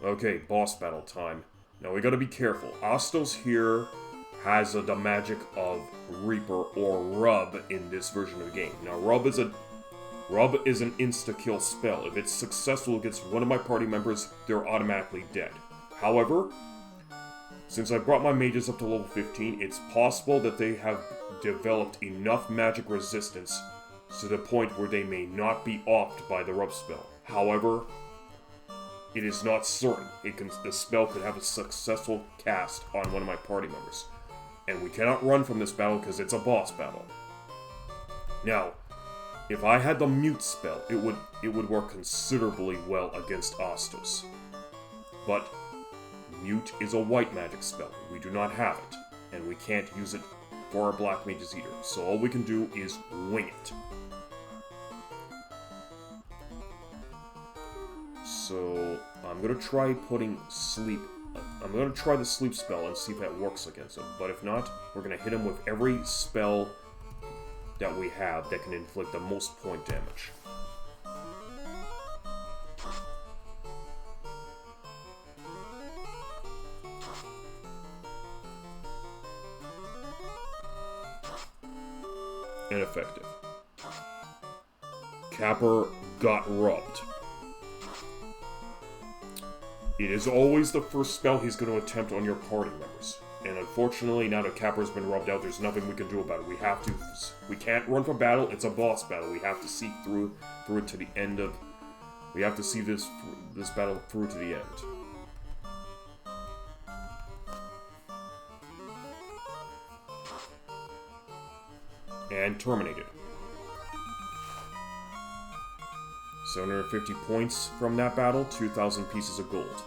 Okay, boss battle time. Now we gotta be careful. Astos here has the magic of Reaper or Rub in this version of the game. Now Rub is an insta-kill spell. If it's successful against one of my party members, they're automatically dead. However, since I brought my mages up to level 15, it's possible that they have developed enough magic resistance to the point where they may not be offed by the Rub spell. However, it is not certain. The spell could have a successful cast on one of my party members. And we cannot run from this battle because it's a boss battle. Now, if I had the mute spell, it would work considerably well against Astos. But mute is a white magic spell. We do not have it, and we can't use it for our black mages either. So all we can do is wing it. So I'm gonna try putting sleep. I'm gonna try the sleep spell and see if that works against him. But if not, we're gonna hit him with every spell that we have that can inflict the most point damage. Ineffective. CAPR got rubbed. It is always the first spell he's going to attempt on your party members. And unfortunately, now that CAPR's been rubbed out, there's nothing we can do about it. We can't run from battle, it's a boss battle. We have to see through it to the end of... We have to see this battle through to the end. And terminated. 750 points from that battle, 2,000 pieces of gold.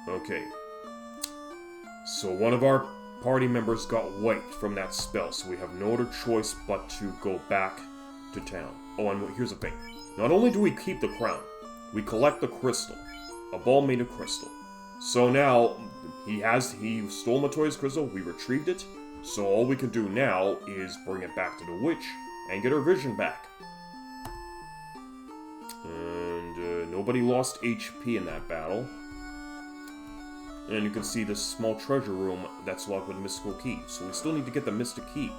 Okay. So one of our party members got wiped from that spell, so we have no other choice but to go back to town. Oh, and here's the thing. Not only do we keep the crown, we collect the crystal. A ball made of crystal. So now, he stole Matoya's crystal, we retrieved it, so all we can do now is bring it back to the witch and get her vision back. And nobody lost HP in that battle. And you can see this small treasure room that's locked with a mystical key. So we still need to get the mystic key.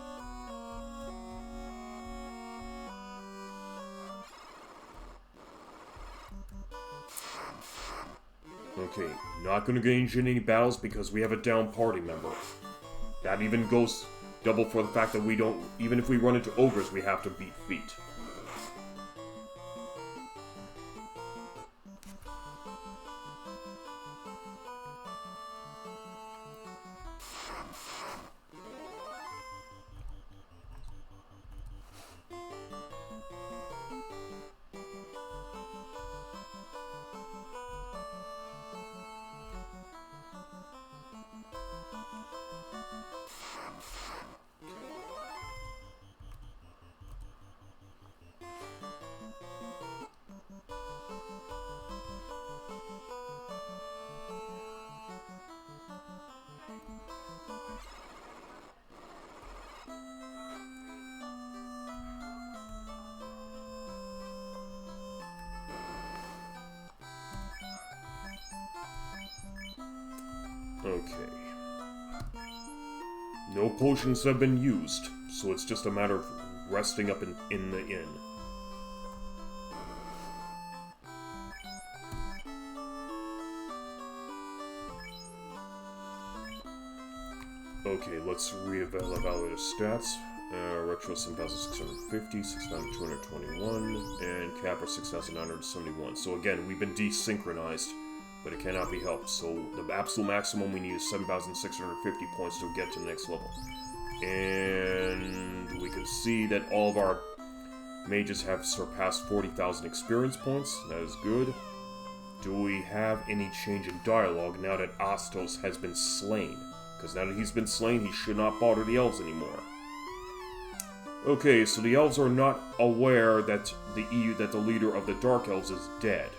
Okay, not gonna engage in any battles because we have a down party member. That even goes double for the fact that we don't, even if we run into ogres, we have to beat feet. Okay. No potions have been used, so it's just a matter of resting up in the inn. Okay, let's reevaluate the stats. Retro 7,650, 6,221, and CAPR 6,971. So again, we've been desynchronized, but it cannot be helped. So the absolute maximum we need is 7,650 points to get to the next level. And we can see that all of our mages have surpassed 40,000 experience points. That is good. Do we have any change in dialogue now that Astos has been slain? Because now that he's been slain, he should not bother the elves anymore. Okay, so the elves are not aware that the leader of the Dark Elves is dead.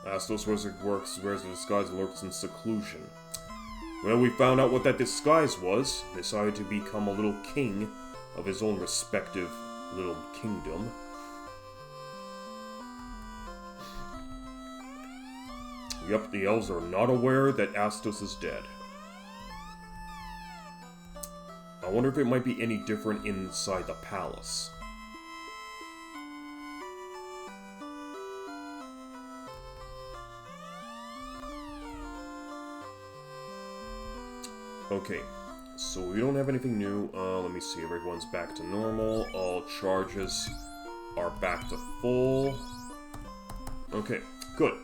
Astos wears a disguise and lurks in seclusion. Well, we found out what that disguise was. Decided to become a little king of his own respective little kingdom. Yep, the elves are not aware that Astos is dead. I wonder if it might be any different inside the palace. Okay, so we don't have anything new. Let me see, everyone's back to normal. All charges are back to full. Okay, good.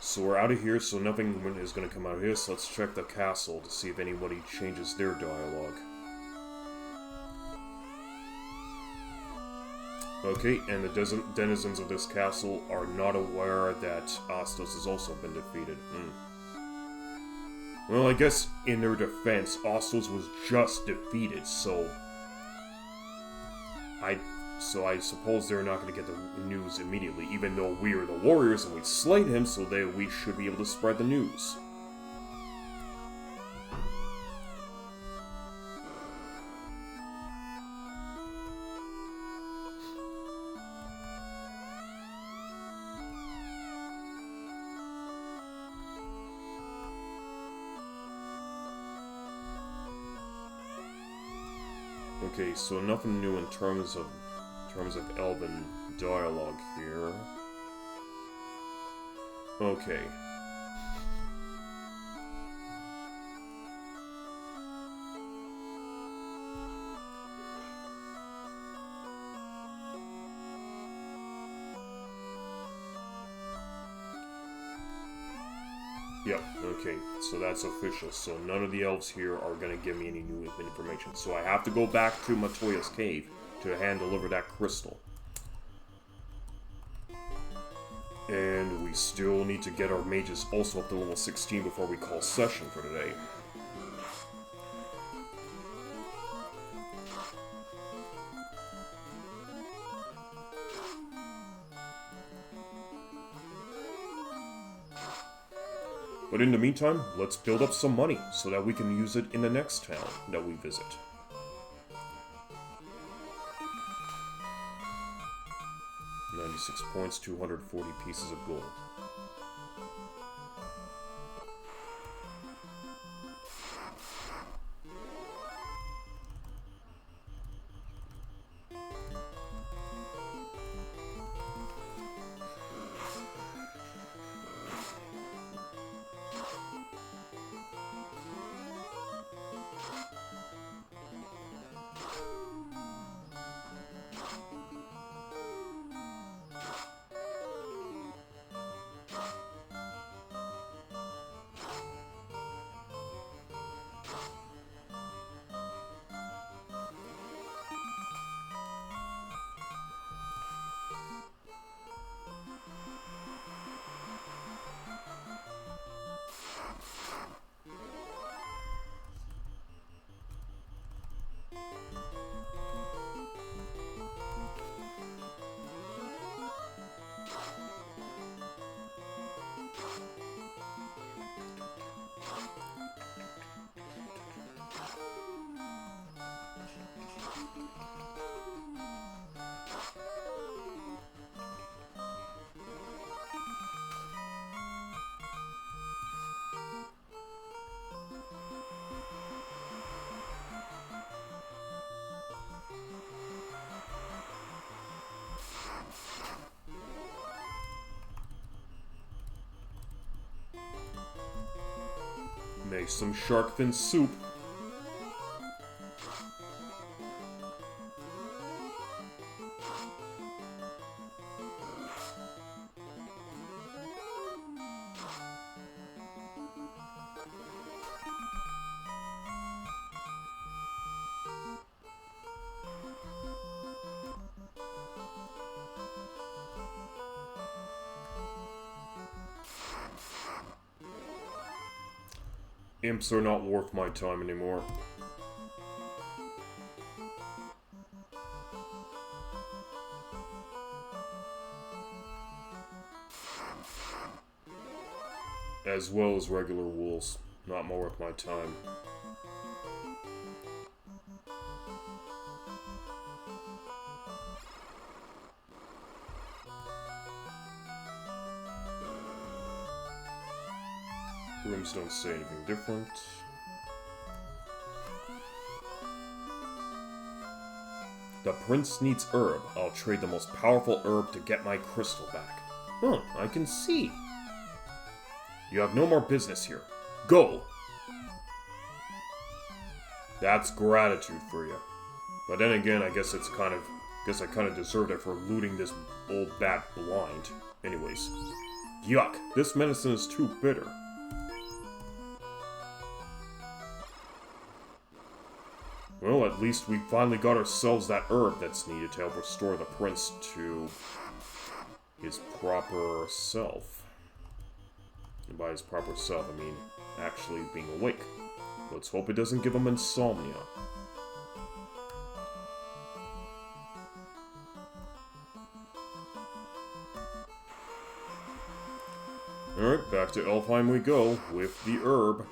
So we're out of here, so nothing is going to come out of here, so let's check the castle to see if anybody changes their dialogue. Okay, and the denizens of this castle are not aware that Astos has also been defeated. Well, I guess in their defense, Astos was just defeated, so I suppose they're not going to get the news immediately, even though we are the warriors and we slayed him, so we should be able to spread the news. Okay, so nothing new in terms of Elven dialogue here. Okay. Yep, okay, so that's official. So none of the elves here are going to give me any new information. So I have to go back to Matoya's cave to hand-deliver that crystal. And we still need to get our mages also up to level 16 before we call session for today. But in the meantime, let's build up some money so that we can use it in the next town that we visit. £96, 240 pieces of gold. Make some shark fin soup. Imps are not worth my time anymore. as well as regular wolves. Not more worth my time. Rooms don't say anything different. The prince needs herb. I'll trade the most powerful herb to get my crystal back. Huh, I can see. You have no more business here. Go! That's gratitude for you. But then again, I guess I kind of deserved it for looting this old bat blind. Anyways. Yuck, this medicine is too bitter. Well, at least we finally got ourselves that herb that's needed to help restore the prince to his proper self. And by his proper self, I mean actually being awake. Let's hope it doesn't give him insomnia. Alright, back to Elfheim we go with the herb.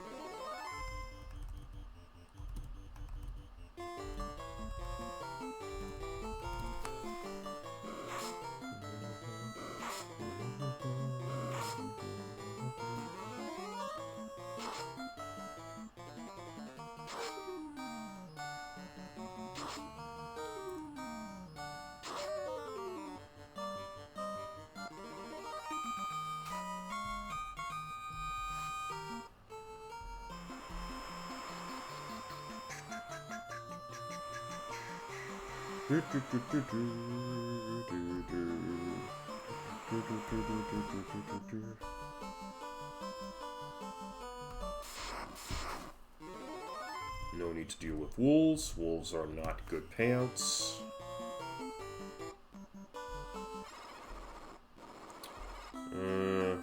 No need to deal with wolves. Wolves are not good payouts.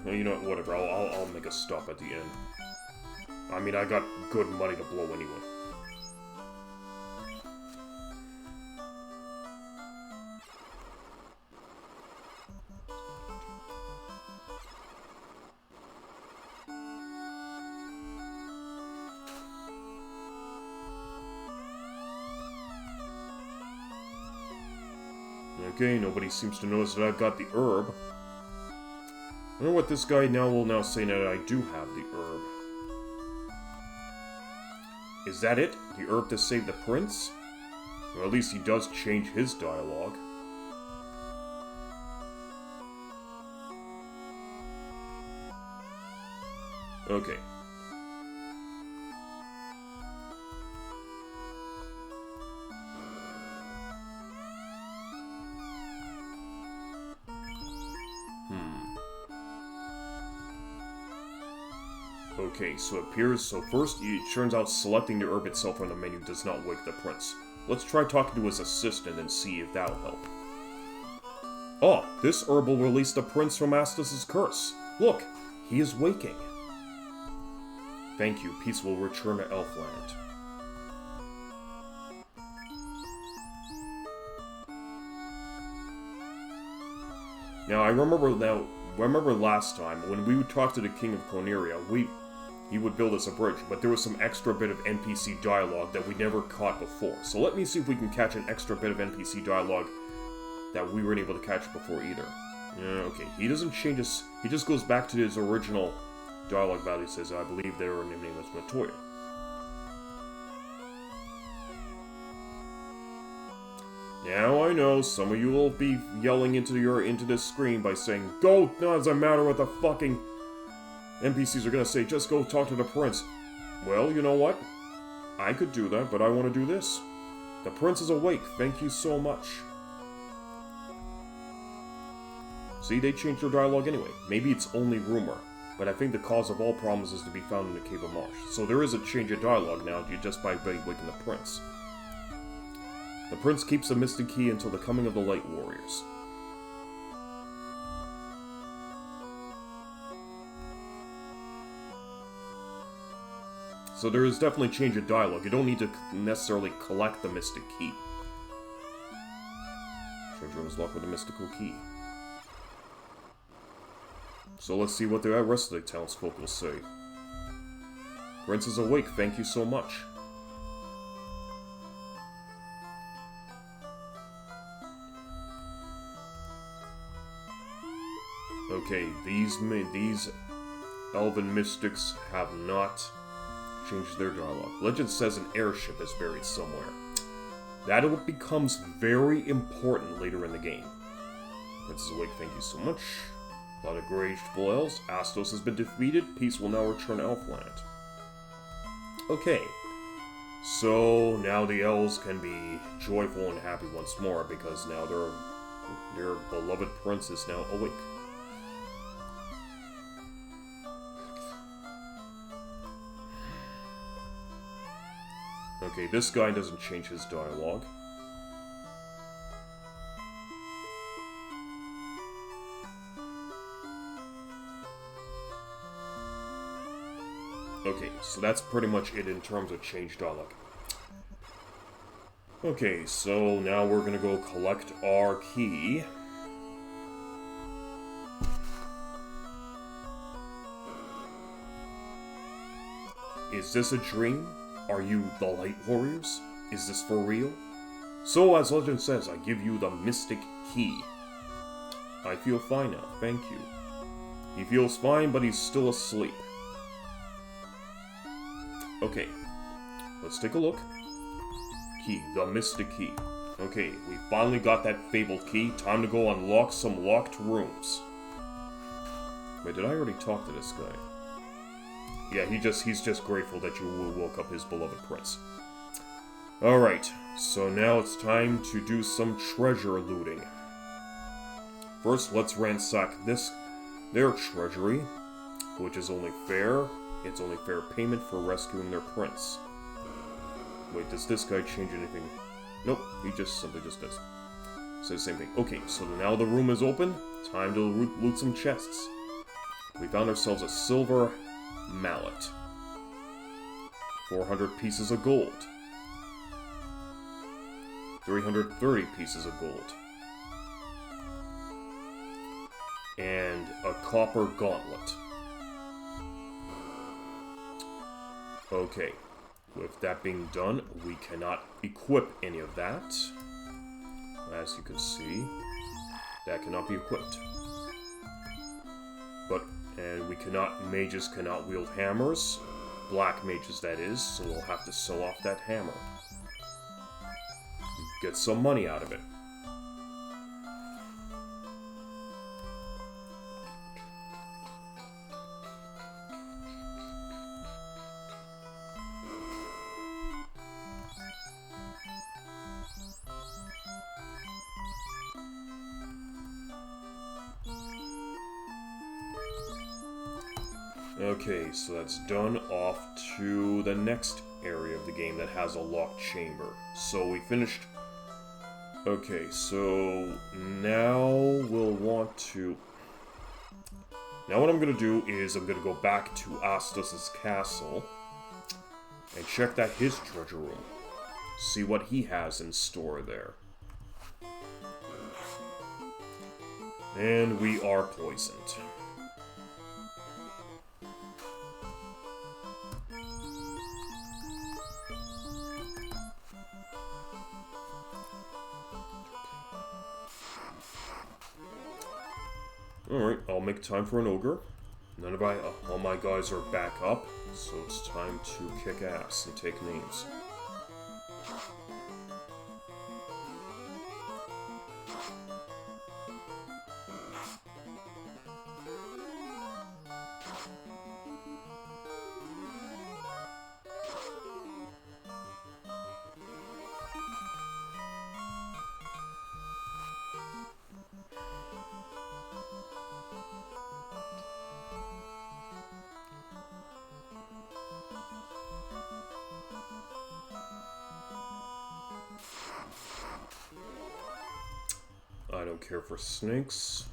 You know what, whatever. I'll make a stop at the end. I mean, I got good money to blow anyway. Okay, nobody seems to notice that I've got the herb. I wonder what this guy will now say now that I do have the herb. Is that it? The herb to save the prince? Or at least he does change his dialogue. Okay. Okay, so first, it turns out selecting the herb itself from the menu does not wake the prince. Let's try talking to his assistant and see if that'll help. Oh, this herb will release the prince from Astus' curse. Look, he is waking. Thank you, peace will return to Elfland. Now, I remember last time, when we would talk to the King of Corneria, he would build us a bridge, but there was some extra bit of NPC dialogue that we never caught before. So let me see if we can catch an extra bit of NPC dialogue that we weren't able to catch before either. Okay, he doesn't change his... He just goes back to his original dialogue value. He says, I believe their name was Matoya. Now I know some of you will be yelling into this screen by saying, "Go! No, doesn't matter what the fucking NPCs are gonna say. Just go talk to the prince." Well, you know what? I could do that, but I want to do this. The prince is awake. Thank you so much. See, they changed their dialogue anyway. Maybe it's only rumor, but I think the cause of all problems is to be found in the Cave of Marsh. So there is a change of dialogue now just by waking the prince. The prince keeps the Mystic Key until the coming of the Light Warriors. So there is definitely change of dialogue. You don't need to necessarily collect the Mystic Key. Treasure was locked with a mystical key. So let's see what the rest of the townsfolk will say. Prince is awake, thank you so much. Okay, these elven mystics have not changed their dialogue. Legend says an airship is buried somewhere. That becomes very important later in the game. Prince is awake, thank you so much. A lot of rageful elves. Astos has been defeated. Peace will now return to Elfland. Okay. So now the elves can be joyful and happy once more because now their beloved prince is now awake. Okay, this guy doesn't change his dialogue. Okay, so that's pretty much it in terms of change dialogue. Okay, so now we're gonna go collect our key. Is this a dream? Are you the Light Warriors? Is this for real? So, as legend says, I give you the Mystic Key. I feel fine now, thank you. He feels fine, but he's still asleep. Okay, let's take a look. Key, the Mystic Key. Okay, we finally got that fabled key. Time to go unlock some locked rooms. Wait, did I already talk to this guy? Yeah, he's just grateful that you woke up his beloved prince. Alright, so now it's time to do some treasure looting. First, let's ransack their treasury, which is only fair. It's only fair payment for rescuing their prince. Wait, does this guy change anything? Nope, he just simply just does. So the same thing. Okay, so now the room is open. Time to loot some chests. We found ourselves a silver mallet. 400 pieces of gold. 330 pieces of gold. And a copper gauntlet. Okay. With that being done, we cannot equip any of that. As you can see, that cannot be equipped. And mages cannot wield hammers. Black mages, that is, so we'll have to sell off that hammer. Get some money out of it. Okay, so that's done. Off to the next area of the game that has a locked chamber. So we finished. Okay, so now we'll want to. Now what I'm gonna do is I'm gonna go back to Astos' castle and check that his treasure room. See what he has in store there. And we are poisoned. Alright, I'll make time for an ogre. All my guys are back up, so it's time to kick ass and take names. I don't care for snakes.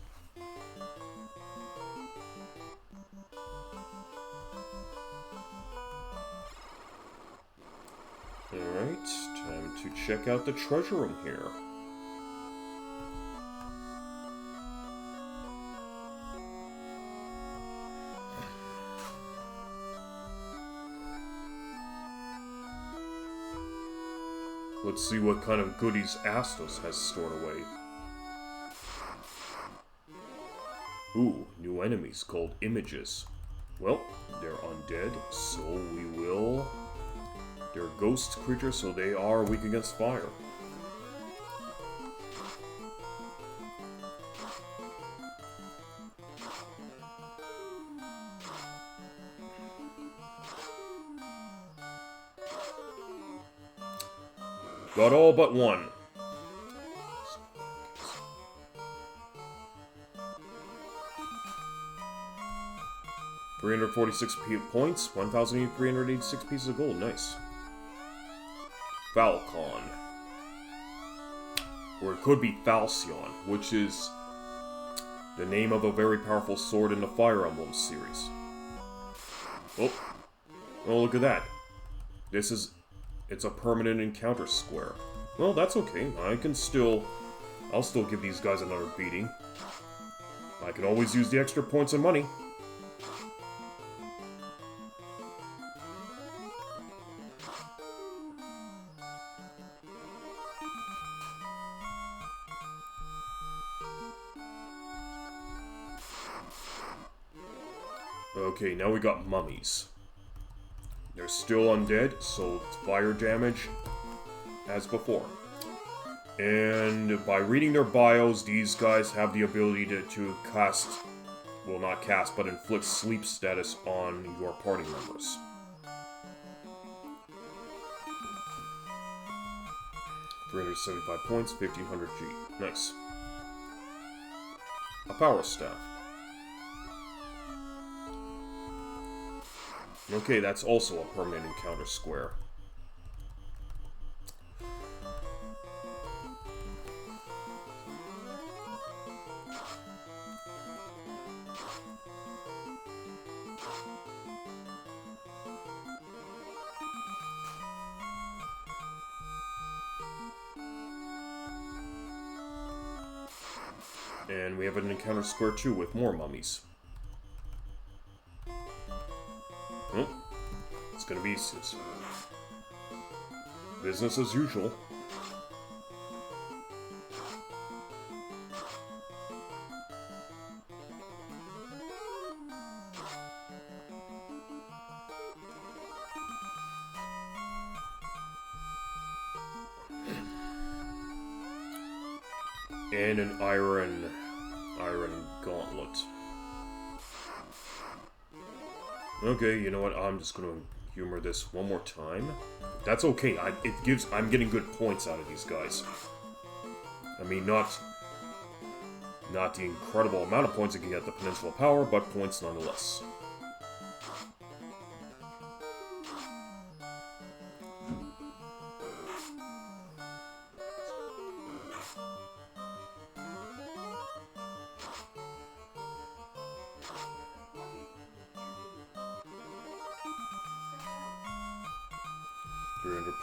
Alright, time to check out the treasure room here. Let's see what kind of goodies Astos has stored away. Ooh, new enemies called Images. Well, they're undead, so we will... They're ghost creatures, so they are weak against fire. Got all but one. 346 points, 1,386 pieces of gold. Nice. Falcon. Or it could be Falcion, which is the name of a very powerful sword in the Fire Emblem series. Oh. Oh, look at that. It's a permanent encounter square. Well, that's okay. I'll still give these guys another beating. I can always use the extra points and money. Okay, now we got mummies. They're still undead, so it's fire damage as before. And by reading their bios, these guys have the ability to cast, well, not cast, but inflict sleep status on your party members. $375 points, 1,500 G. Nice. A power staff. Okay, that's also a permanent encounter square. And we have an encounter square too with more mummies. Oh, it's gonna be business as usual. And an iron gauntlet. Okay, you know what? I'm just gonna humor this one more time. That's okay. I'm getting good points out of these guys. I mean, not the incredible amount of points you can get at the Peninsula Power, but points nonetheless.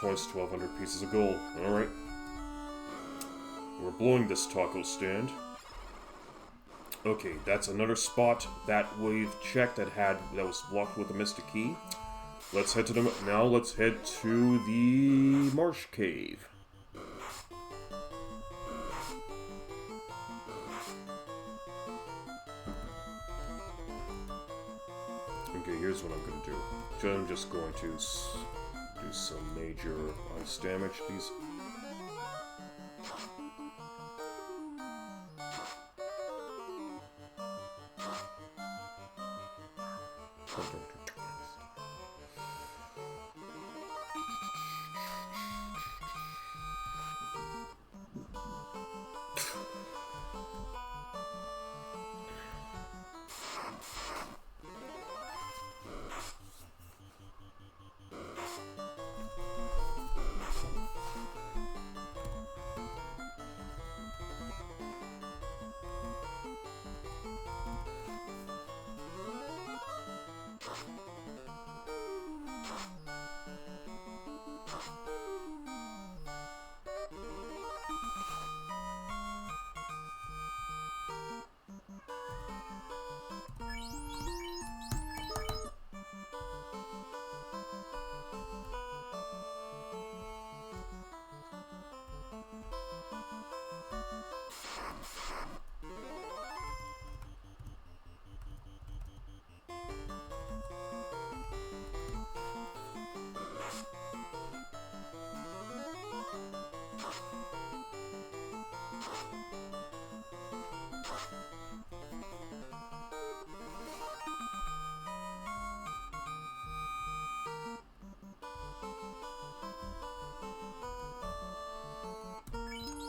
Points, 1,200 pieces of gold. Alright. We're blowing this taco stand. Okay, that's another spot that we've checked that was blocked with a mystic key. Let's head to the Marsh Cave. Okay, here's what I'm gonna do. I'm just going to do some major ice damage. These.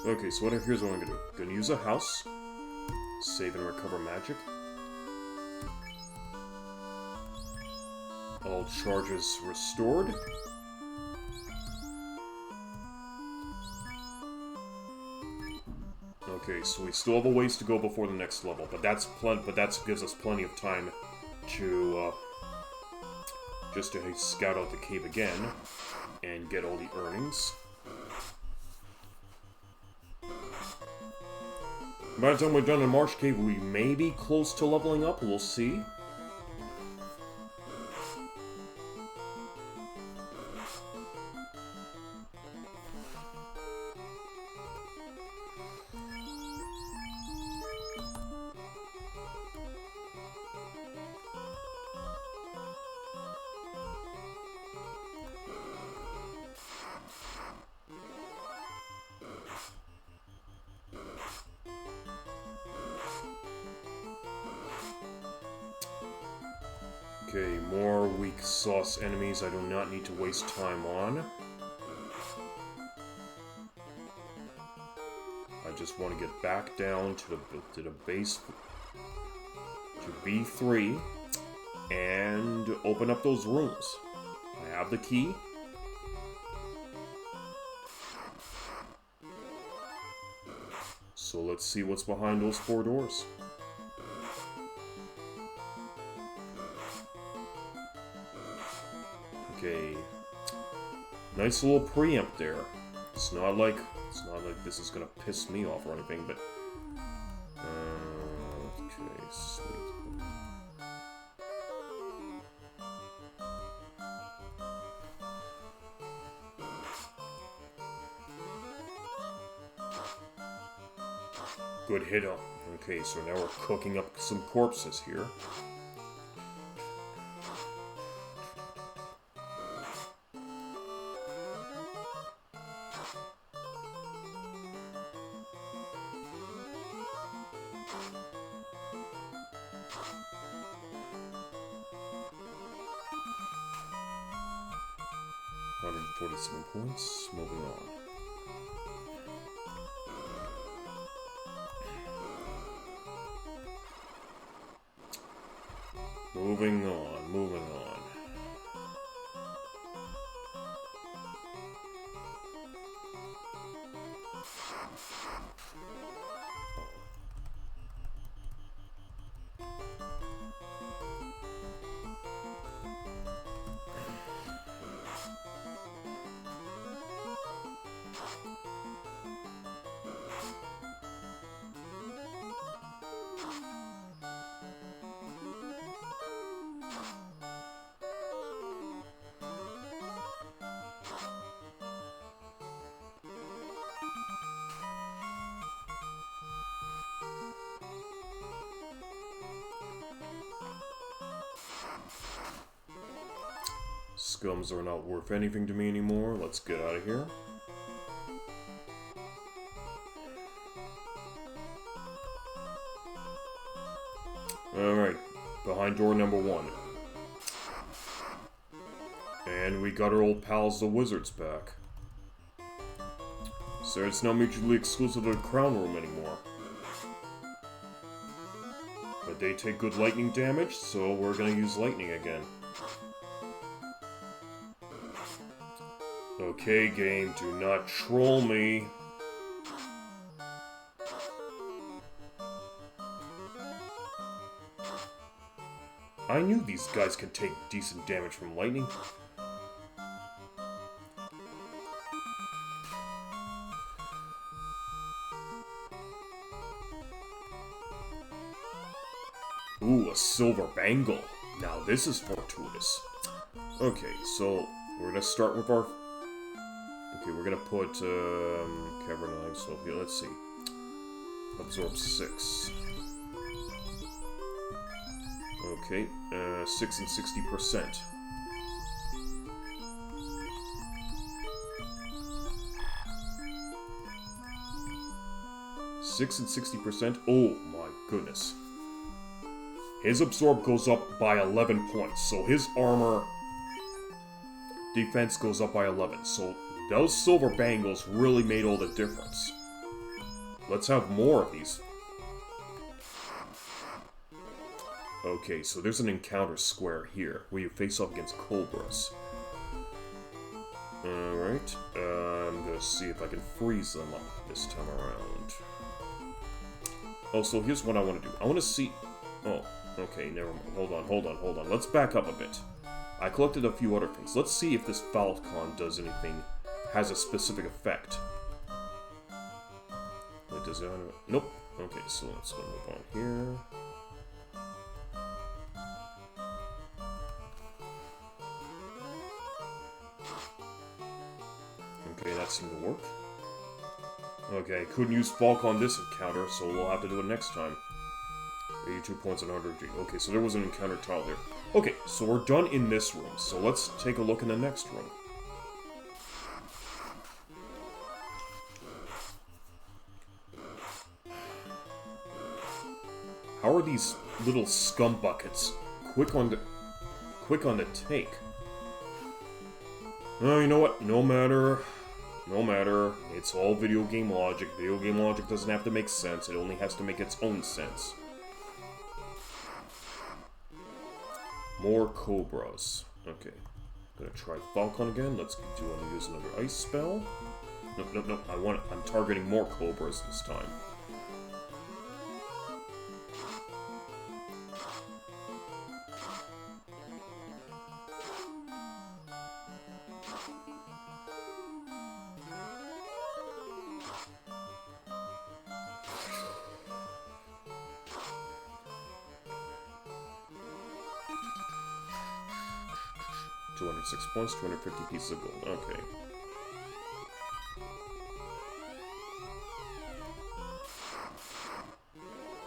Okay, so here's what I'm gonna do. Gonna use a house. Save and recover magic. All charges restored. Okay, so we still have a ways to go before the next level, but that gives us plenty of time to just to scout out the cave again and get all the earnings. By the time we're done in Marsh Cave, we may be close to leveling up. We'll see. Okay, more weak sauce enemies I do not need to waste time on. I just want to get back down to the base, to B3, and open up those rooms. I have the key. So let's see what's behind those 4 doors. Okay, nice little preempt there. It's not like this is gonna piss me off or anything, but okay, sweet. Good hit up. Okay, so now we're cooking up some corpses here. $147 points. Moving on. Moving on, moving on. Scums are not worth anything to me anymore. Let's get out of here. Alright, behind door number 1. And we got our old pals, the wizards, back. So it's not mutually exclusive to the crown room anymore. But they take good lightning damage, so we're gonna use lightning again. Okay, game, do not troll me. I knew these guys could take decent damage from lightning. Ooh, a silver bangle. Now this is fortuitous. Okay, so we're gonna start with our... Okay, we're gonna put CAPR 9, so here, let's see. Absorb 6. Okay, 6 and 60%. Six and 60%. Oh my goodness. His absorb goes up by 11 points, so his armor defense goes up by 11. So those silver bangles really made all the difference. Let's have more of these. Okay, so there's an encounter square here, where you face off against cobras. Alright, I'm gonna see if I can freeze them up this time around. Oh, so here's what I want to do. I want to see... Oh, okay, never mind. Hold on. Let's back up a bit. I collected a few other things. Let's see if this Falcon does anything, has a specific effect. Wait, does it... Nope. Okay, so let's go move on here. Okay, that seemed to work. Okay, couldn't use Falk on this encounter, so we'll have to do it next time. 82 points and 100G. Okay, so there was an encounter tile there. Okay, so we're done in this room, so let's take a look in the next room. How are these little scum buckets quick on the take? Oh, you know what? No matter. It's all video game logic. Video game logic doesn't have to make sense. It only has to make its own sense. More cobras. Okay. Gonna try Falcon again. Do you want to use another ice spell? Nope. I'm targeting more cobras this time. Points, 250 pieces of gold. Okay.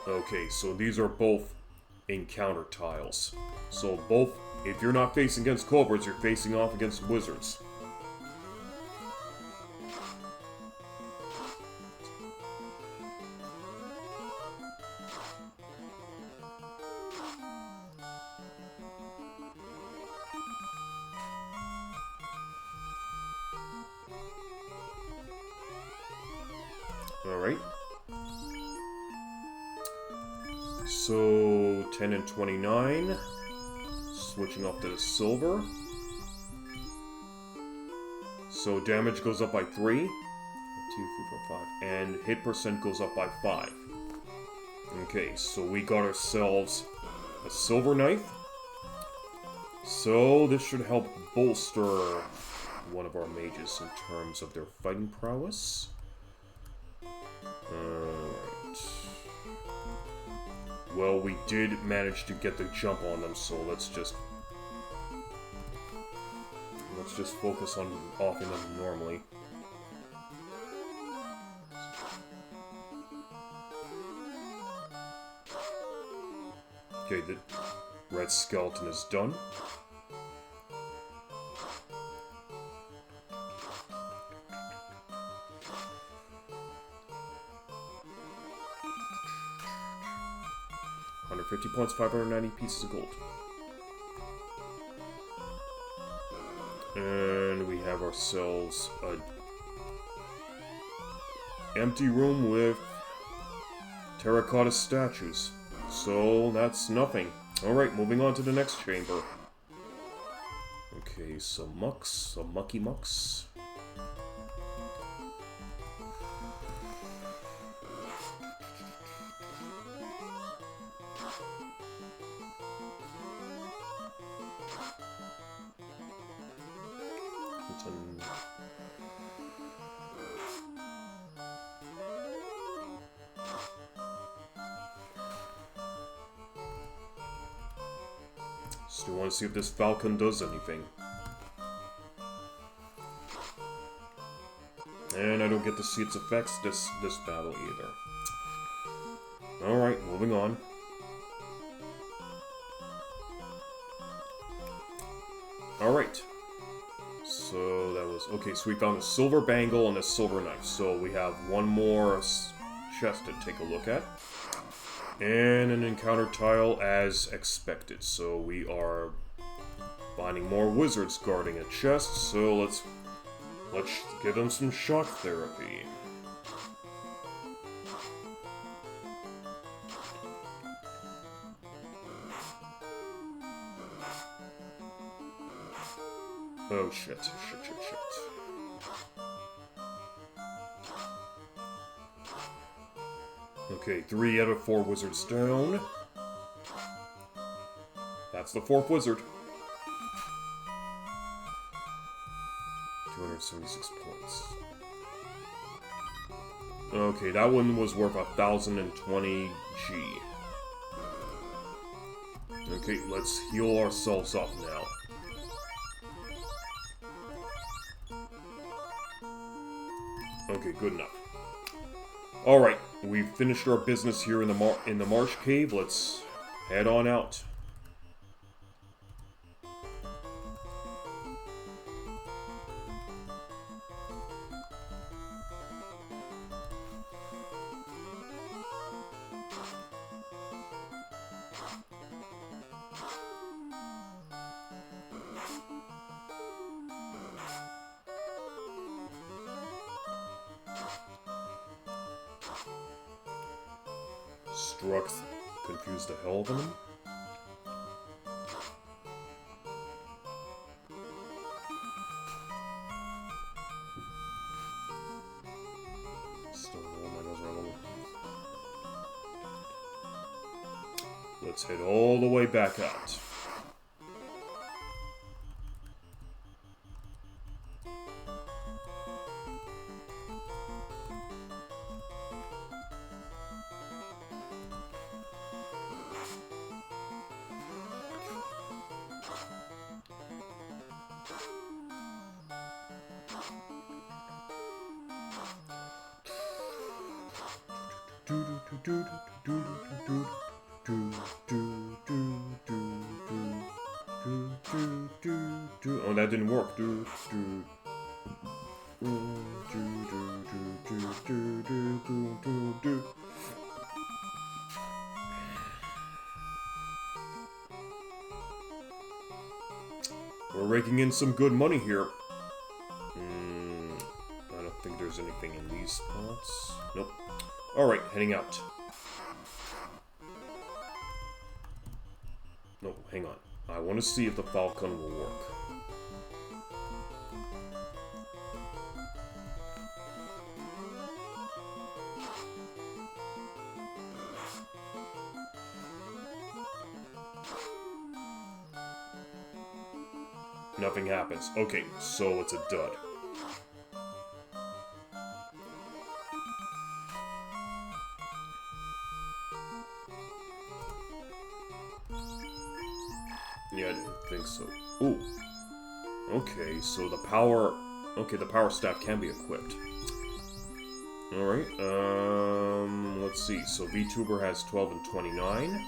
Okay, so these are both encounter tiles. So both, if you're not facing against cobras, you're facing off against wizards. Alright. So, 10 and 29. Switching off to the silver. So, damage goes up by 3. 2, 3, 4, 5. And hit percent goes up by 5. Okay, so we got ourselves a silver knife. So, this should help bolster one of our mages in terms of their fighting prowess. Alright. Well, we did manage to get the jump on them, so let's just focus on offing them normally. Okay, the red skeleton is done. £50, 590 pieces of gold. And we have ourselves a empty room with terracotta statues. So that's nothing. Alright, moving on to the next chamber. Okay, some mucky mucks. Still want to see if this Falcon does anything. And I don't get to see its effects this battle either. Alright, moving on. Alright. So that was... Okay, so we found a silver bangle and a silver knife. So we have one more chest to take a look at. And an encounter tile as expected. So we are finding more wizards guarding a chest. So let's give them some shock therapy. Oh shit, shit. Okay, 3 out of 4 wizards down. That's the 4th wizard. 276 points. Okay, that one was worth 1,020 G. Okay, let's heal ourselves up now. Okay, good enough. Alright, we've finished our business here in the Marsh Cave. Let's head on out. Strux confused the hell out of him. Let's head all the way back out. Oh, that didn't work. We're raking in some good money here. I don't think there's anything in these spots. Nope. Alright, heading out. No, hang on. I want to see if the Falcon will work. Nothing happens. Okay, so it's a dud. Yeah, I didn't think so. Ooh. Okay, so the power... Okay, the power staff can be equipped. Alright, let's see. So VTuber has 12 and 29.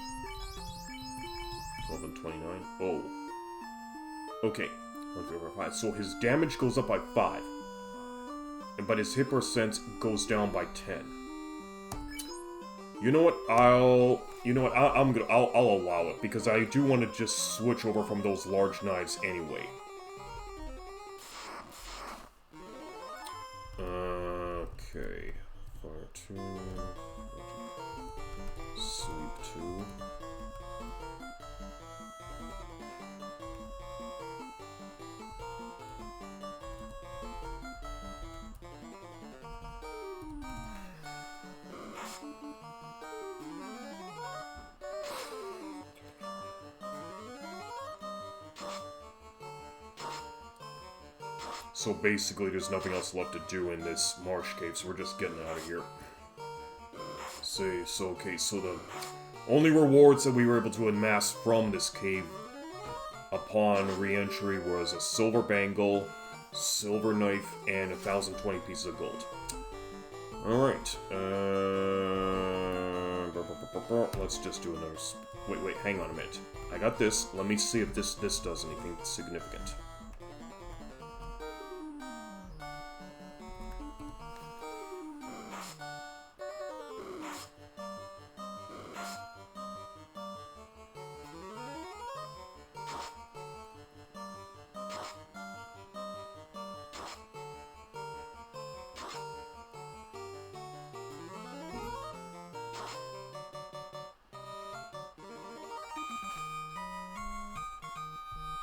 12 and 29. Oh. Okay. 1 over 5. So his damage goes up by 5. But his hit percent goes down by 10. You know what? I'll allow it, because I do want to just switch over from those large knives anyway. Okay. Fire 2. Sleep 2. So basically, there's nothing else left to do in this marsh cave, so we're just getting out of here. So the only rewards that we were able to amass from this cave upon re-entry was a silver bangle, silver knife, and 1,020 pieces of gold. Alright, let's just do another... Wait, hang on a minute. I got this. Let me see if this does anything significant.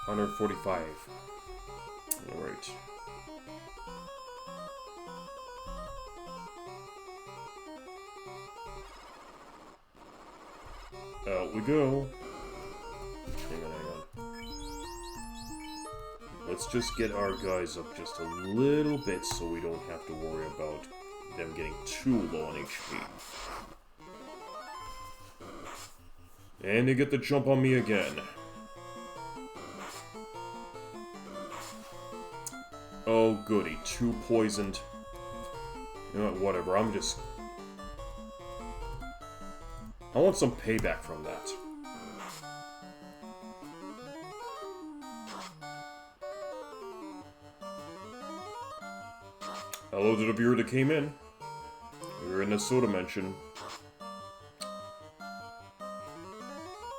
$145. Out we go. Hang on, hang on. Let's just get our guys up just a little bit so we don't have to worry about them getting too low on HP. And they get the jump on me again. Oh goody, 2 poisoned. You know what, whatever, I want some payback from that. Hello to the viewer that came in. We're in the soda mention,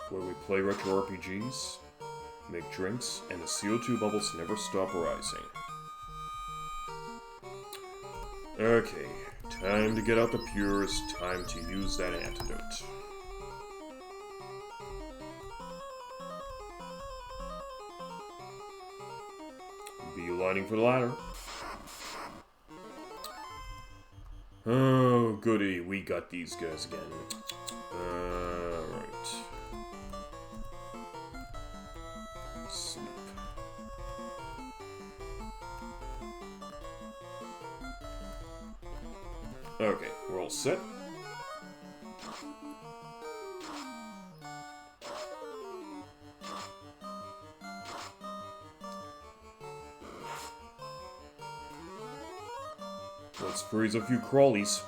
where we play retro RPGs, make drinks, and the CO2 bubbles never stop rising. Okay, time to get out the pures, time to use that antidote. Beelining for the ladder. Oh, goody, we got these guys again. Right. Sleep. Okay, we're all set. Let's freeze a few crawlies.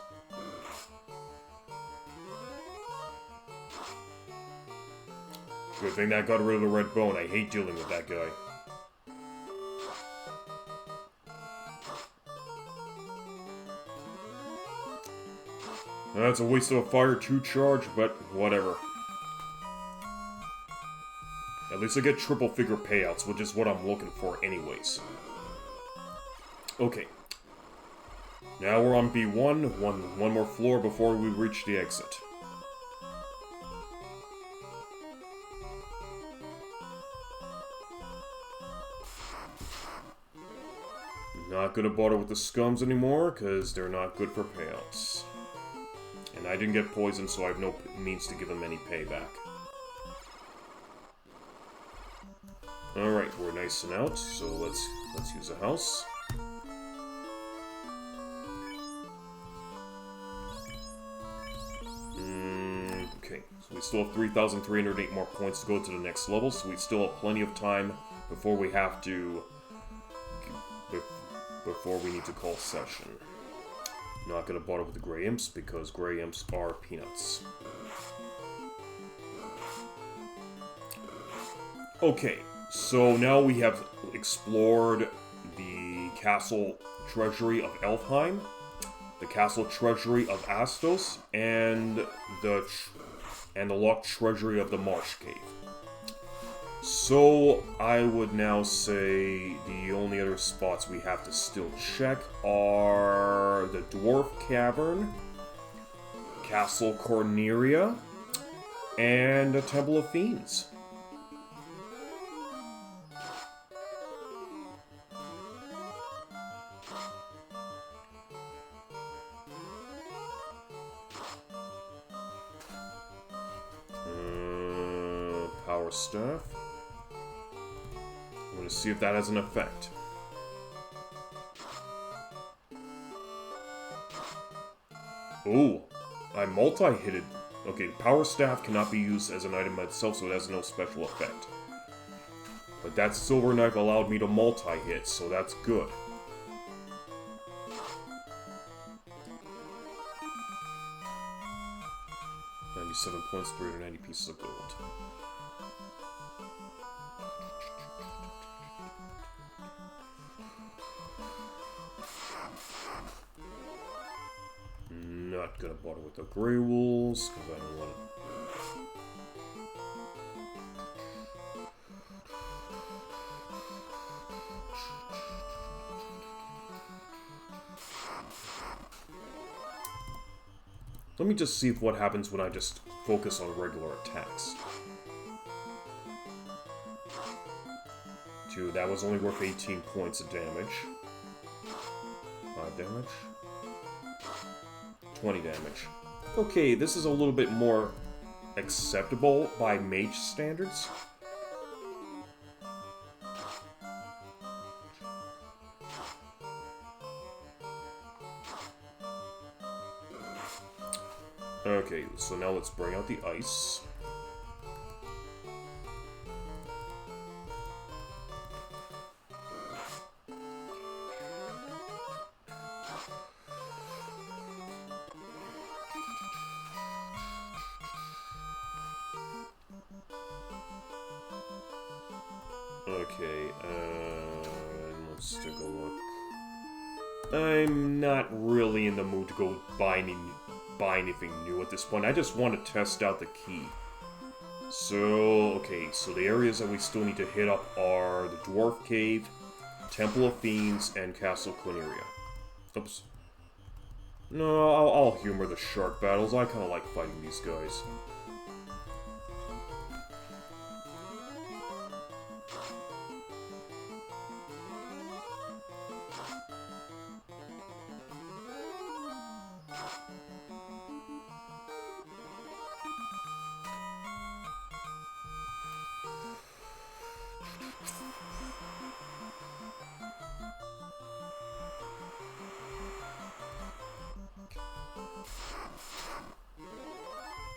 Good thing that got rid of the red bone. I hate dealing with that guy. That's a waste of a fire 2 charge, but whatever. At least I get triple figure payouts, which is what I'm looking for anyways. Okay. Now we're on B1, one more floor before we reach the exit. Not gonna bother with the scums anymore, because they're not good for payouts. And I didn't get poisoned, so I have no means to give them any payback. Alright, we're nice and out, so let's use a house. Okay, so we still have 3,308 more points to go to the next level, so we still have plenty of time before we have to... before we need to call session. Not gonna bother with the Grey Imps, because Grey Imps are peanuts. Okay, so now we have explored the Castle Treasury of Elfheim, the Castle Treasury of Astos, and the Locked Treasury of the Marsh Cave. So, I would now say the only other spots we have to still check are the Dwarf Cavern, Castle Corneria, and the Temple of Fiends. Power Staff. I'm going to see if that has an effect. Ooh, I multi-hitted. Okay, Power Staff cannot be used as an item by itself, so it has no special effect. But that Silver Knife allowed me to multi-hit, so that's good. $97 points, 390 pieces of gold. Not gonna bother with the Grey Wolves, because I don't want to. Let me just see what happens when I just focus on regular attacks. 2, that was only worth 18 points of damage. 5 damage. 20 damage. Okay, this is a little bit more acceptable by mage standards. Okay, so now let's bring out the ice. Okay, let's take a look. I'm not really in the mood to go buy anything new at this point. I just want to test out the key. So, okay, so the areas that we still need to hit up are the Dwarf Cave, Temple of Fiends, and Castle Corneria. Oops. No, I'll humor the shark battles. I kind of like fighting these guys.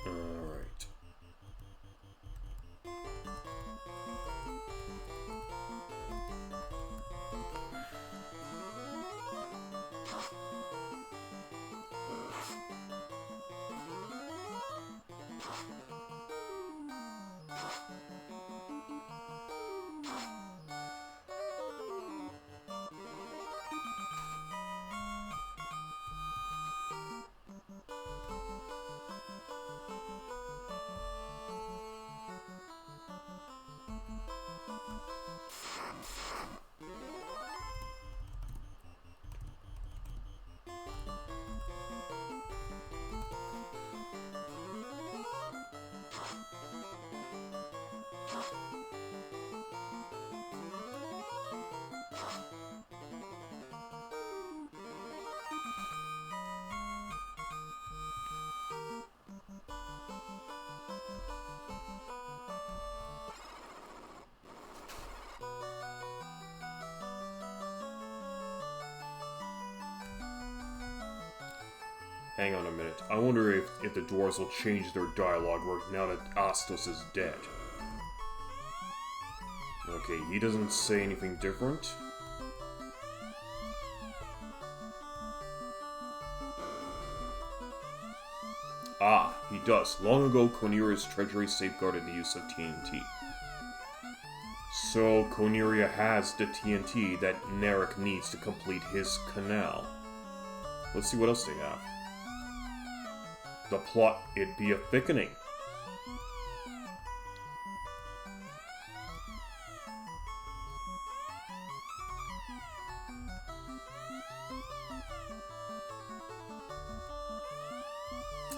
Alright. Hang on a minute. I wonder if the dwarves will change their dialogue now that Astos is dead. Okay, he doesn't say anything different. Ah, he does. Long ago, Corneria's treasury safeguarded the use of TNT. So, Corneria has the TNT that Narek needs to complete his canal. Let's see what else they have. The plot, it be a thickening.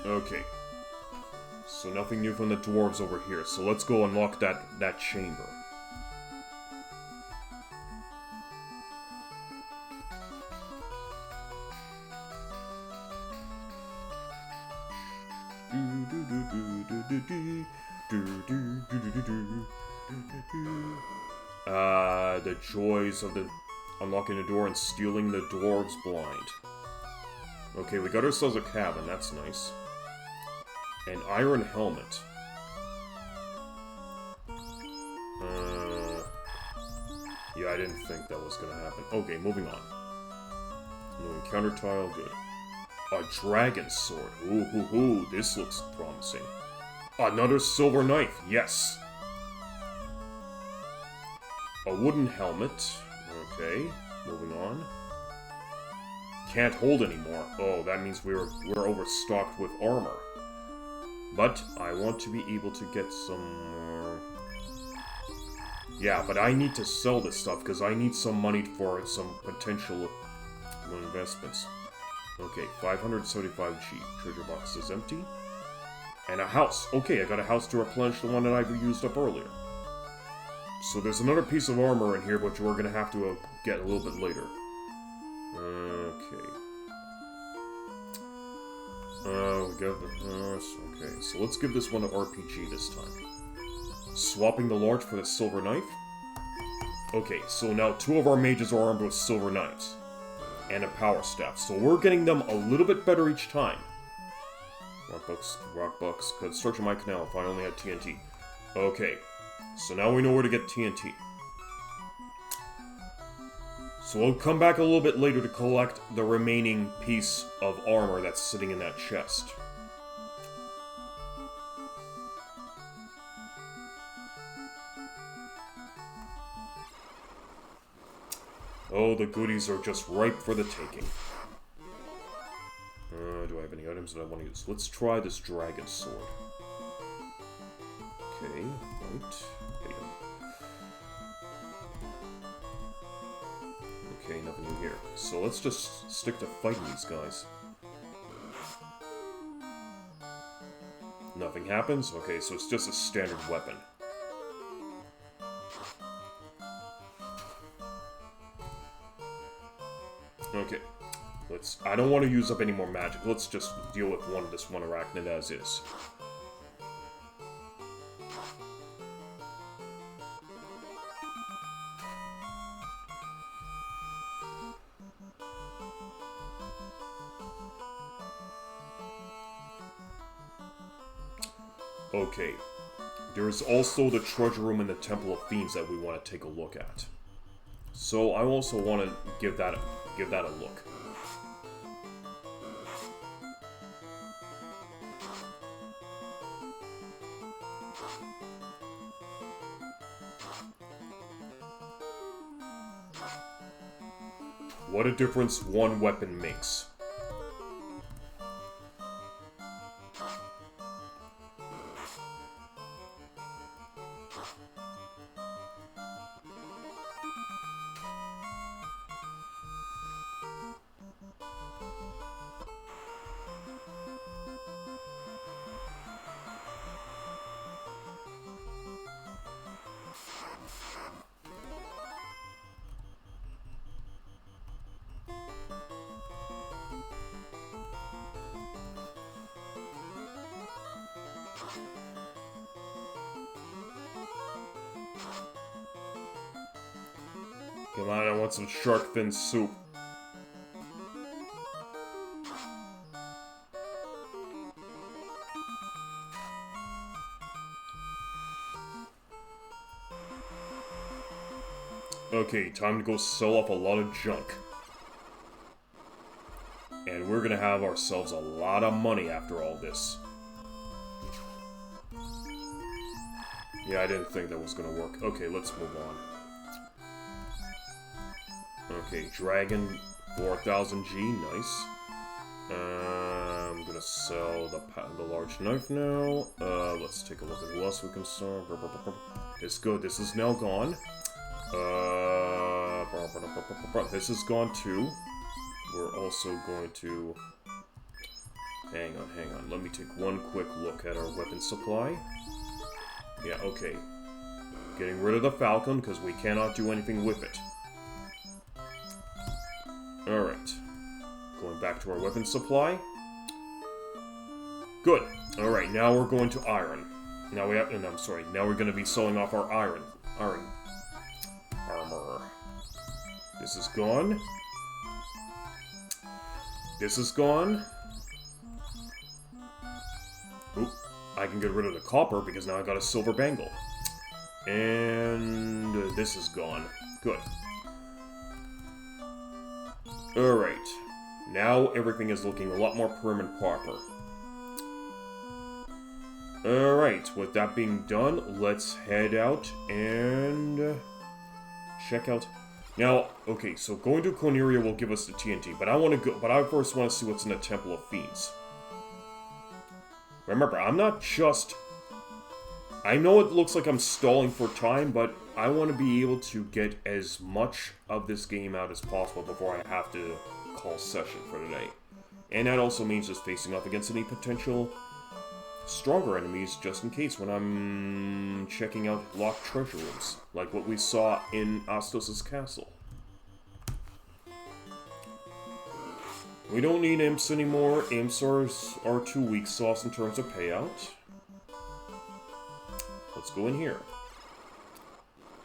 Okay. So nothing new from the dwarves over here, so let's go unlock that chamber. The joys of unlocking the door and stealing the dwarves blind. Okay, we got ourselves a cabin, that's nice. An iron helmet. Yeah, I didn't think that was gonna happen. Okay, moving on. No encounter tile, good. A dragon sword. Ooh, hoo, hoo, this looks promising. Another silver knife, yes. A wooden helmet. Okay, moving on. Can't hold anymore. Oh, that means we're overstocked with armor. But I want to be able to get some more. Yeah, but I need to sell this stuff because I need some money for some potential investments. Okay, 575G. Treasure box is empty. And a house. Okay, I got a house to replenish the one that I used up earlier. So there's another piece of armor in here, but we're going to have to get a little bit later. Okay. We give the... okay, so let's give this one to RPG this time. Swapping the large for the silver knife. Okay, so now 2 of our mages are armed with silver knives. And a power staff, so we're getting them a little bit better each time. Rock bucks, construction my canal if I only had TNT. Okay, so now we know where to get TNT. So we'll come back a little bit later to collect the remaining piece of armor that's sitting in that chest. Oh, the goodies are just ripe for the taking. Do I have any items that I want to use? Let's try this dragon sword. Okay, right. Okay, nothing new here. So let's just stick to fighting these guys. Nothing happens? Okay, so it's just a standard weapon. Okay. I don't want to use up any more magic. Let's just deal with this one arachnid as is. Okay. There's also the treasure room in the Temple of Fiends that we want to take a look at. So I also want to give that a look. What a difference one weapon makes. Come on, I want some shark fin soup. Okay, time to go sell off a lot of junk. And we're gonna have ourselves a lot of money after all this. Yeah, I didn't think that was gonna work. Okay, let's move on. Okay, Dragon, 4000 G, nice. I'm gonna sell the large knife now. Let's take a look at who else we can sell. It's good, this is now gone. This is gone too. We're also going to... Hang on. Let me take one quick look at our weapon supply. Yeah, okay. Getting rid of the Falcon, because we cannot do anything with it. Alright. Going back to our weapon supply. Good. Alright, now we're going to iron. Now we have... And I'm sorry. Now we're going to be selling off our iron armor. This is gone. This is gone. Oop. I can get rid of the copper because now I got a silver bangle. And this is gone. Good. Alright. Now everything is looking a lot more prim and proper. Alright, with that being done, let's head out and check out... Now, okay, so going to Corneria will give us the TNT, but I first want to see what's in the Temple of Fiends. Remember, I'm not just... I know it looks like I'm stalling for time, but I want to be able to get as much of this game out as possible before I have to call session for today. And that also means just facing off against any potential stronger enemies just in case when I'm checking out locked treasure rooms, like what we saw in Astos' castle. We don't need imps anymore. Imps are too weak sauce in terms of payout. Let's go in here.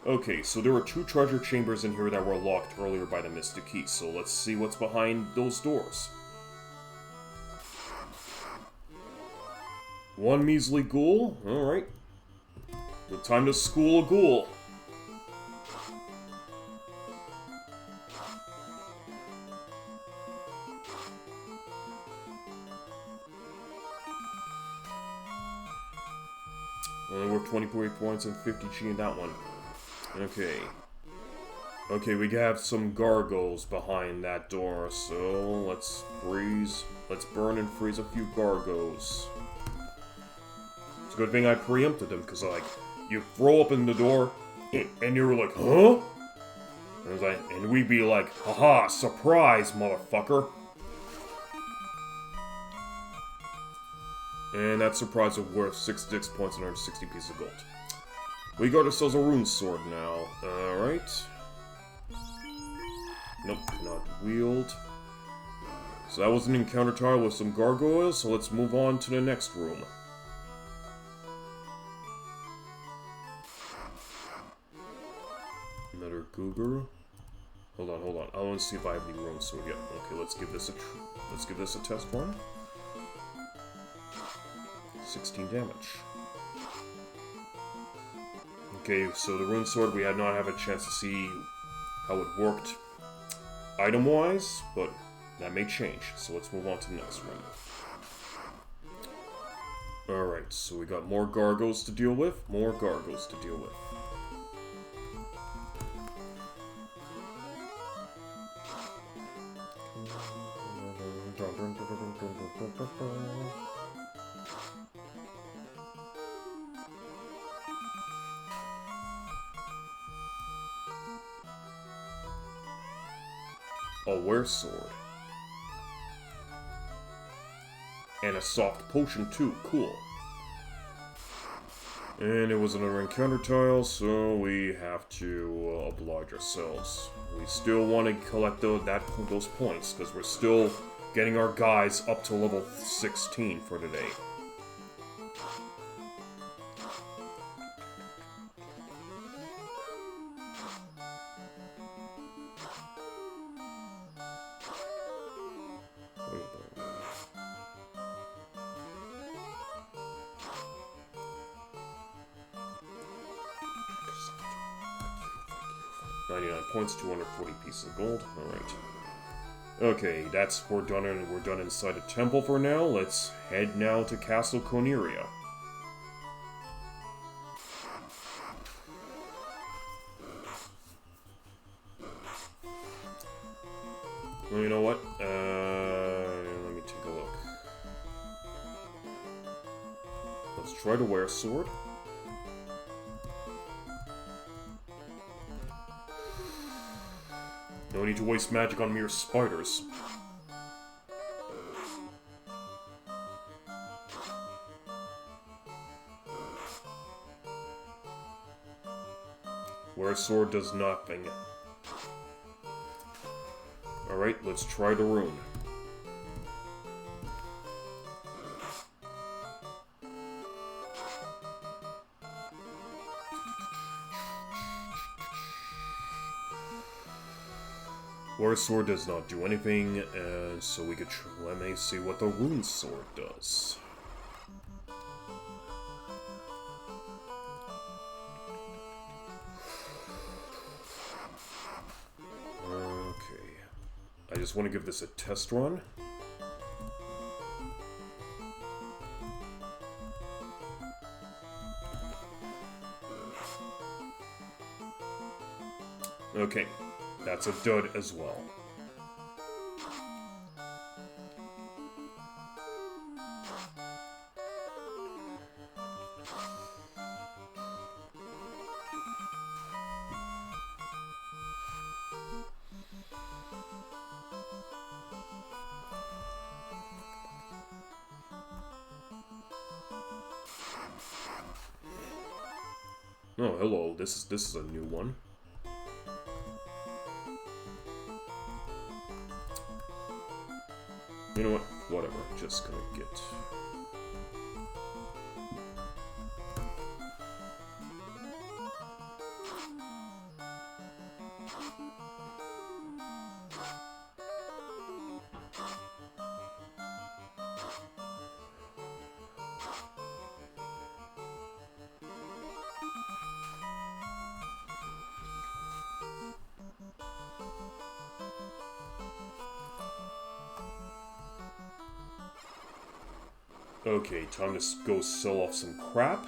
Okay, so there were 2 treasure chambers in here that were locked earlier by the Mystic Key, so let's see what's behind those doors. 1 measly ghoul? Alright. Good time to school a ghoul. Only worth 20 points and 50 G in that one. Okay. Okay, we have some gargoyles behind that door, so let's burn and freeze a few gargoyles. It's a good thing I preempted them, because, like, you throw open the door, and you're like, huh? And we'd be like, haha, surprise, motherfucker. And that surprise was worth 66 points and 160 pieces of gold. We got ourselves a rune sword now. Alright. Nope, not wield. So that was an encounter tile with some gargoyles, so let's move on to the next room. Another Googer. Hold on. I want to see if I have any rune sword yet. Okay, let's give this a test run. 16 damage. Okay, so the rune sword, we had not have a chance to see how it worked item-wise, but that may change. So let's move on to the next room. Alright, so we got more gargoyles to deal with. A wear sword. And a soft potion too, cool. And it was another encounter tile, so we have to oblige ourselves. We still want to collect those points, because we're still getting our guys up to level 16 for today. Points, 240 pieces of gold. Alright. Okay, we're done inside a temple for now. Let's head now to Castle Coneria. Well, you know what? Let me take a look. Let's try to wear a sword. No need to waste magic on mere spiders. Where a sword does nothing. Alright, let's try the rune. Where a sword does not do anything, so we could let me see what the rune sword does. Okay. I just want to give this a test run. Okay. That's a dud as well. Oh, hello. This is a new one. You know what? Whatever. Just gonna get... Okay, time to go sell off some crap.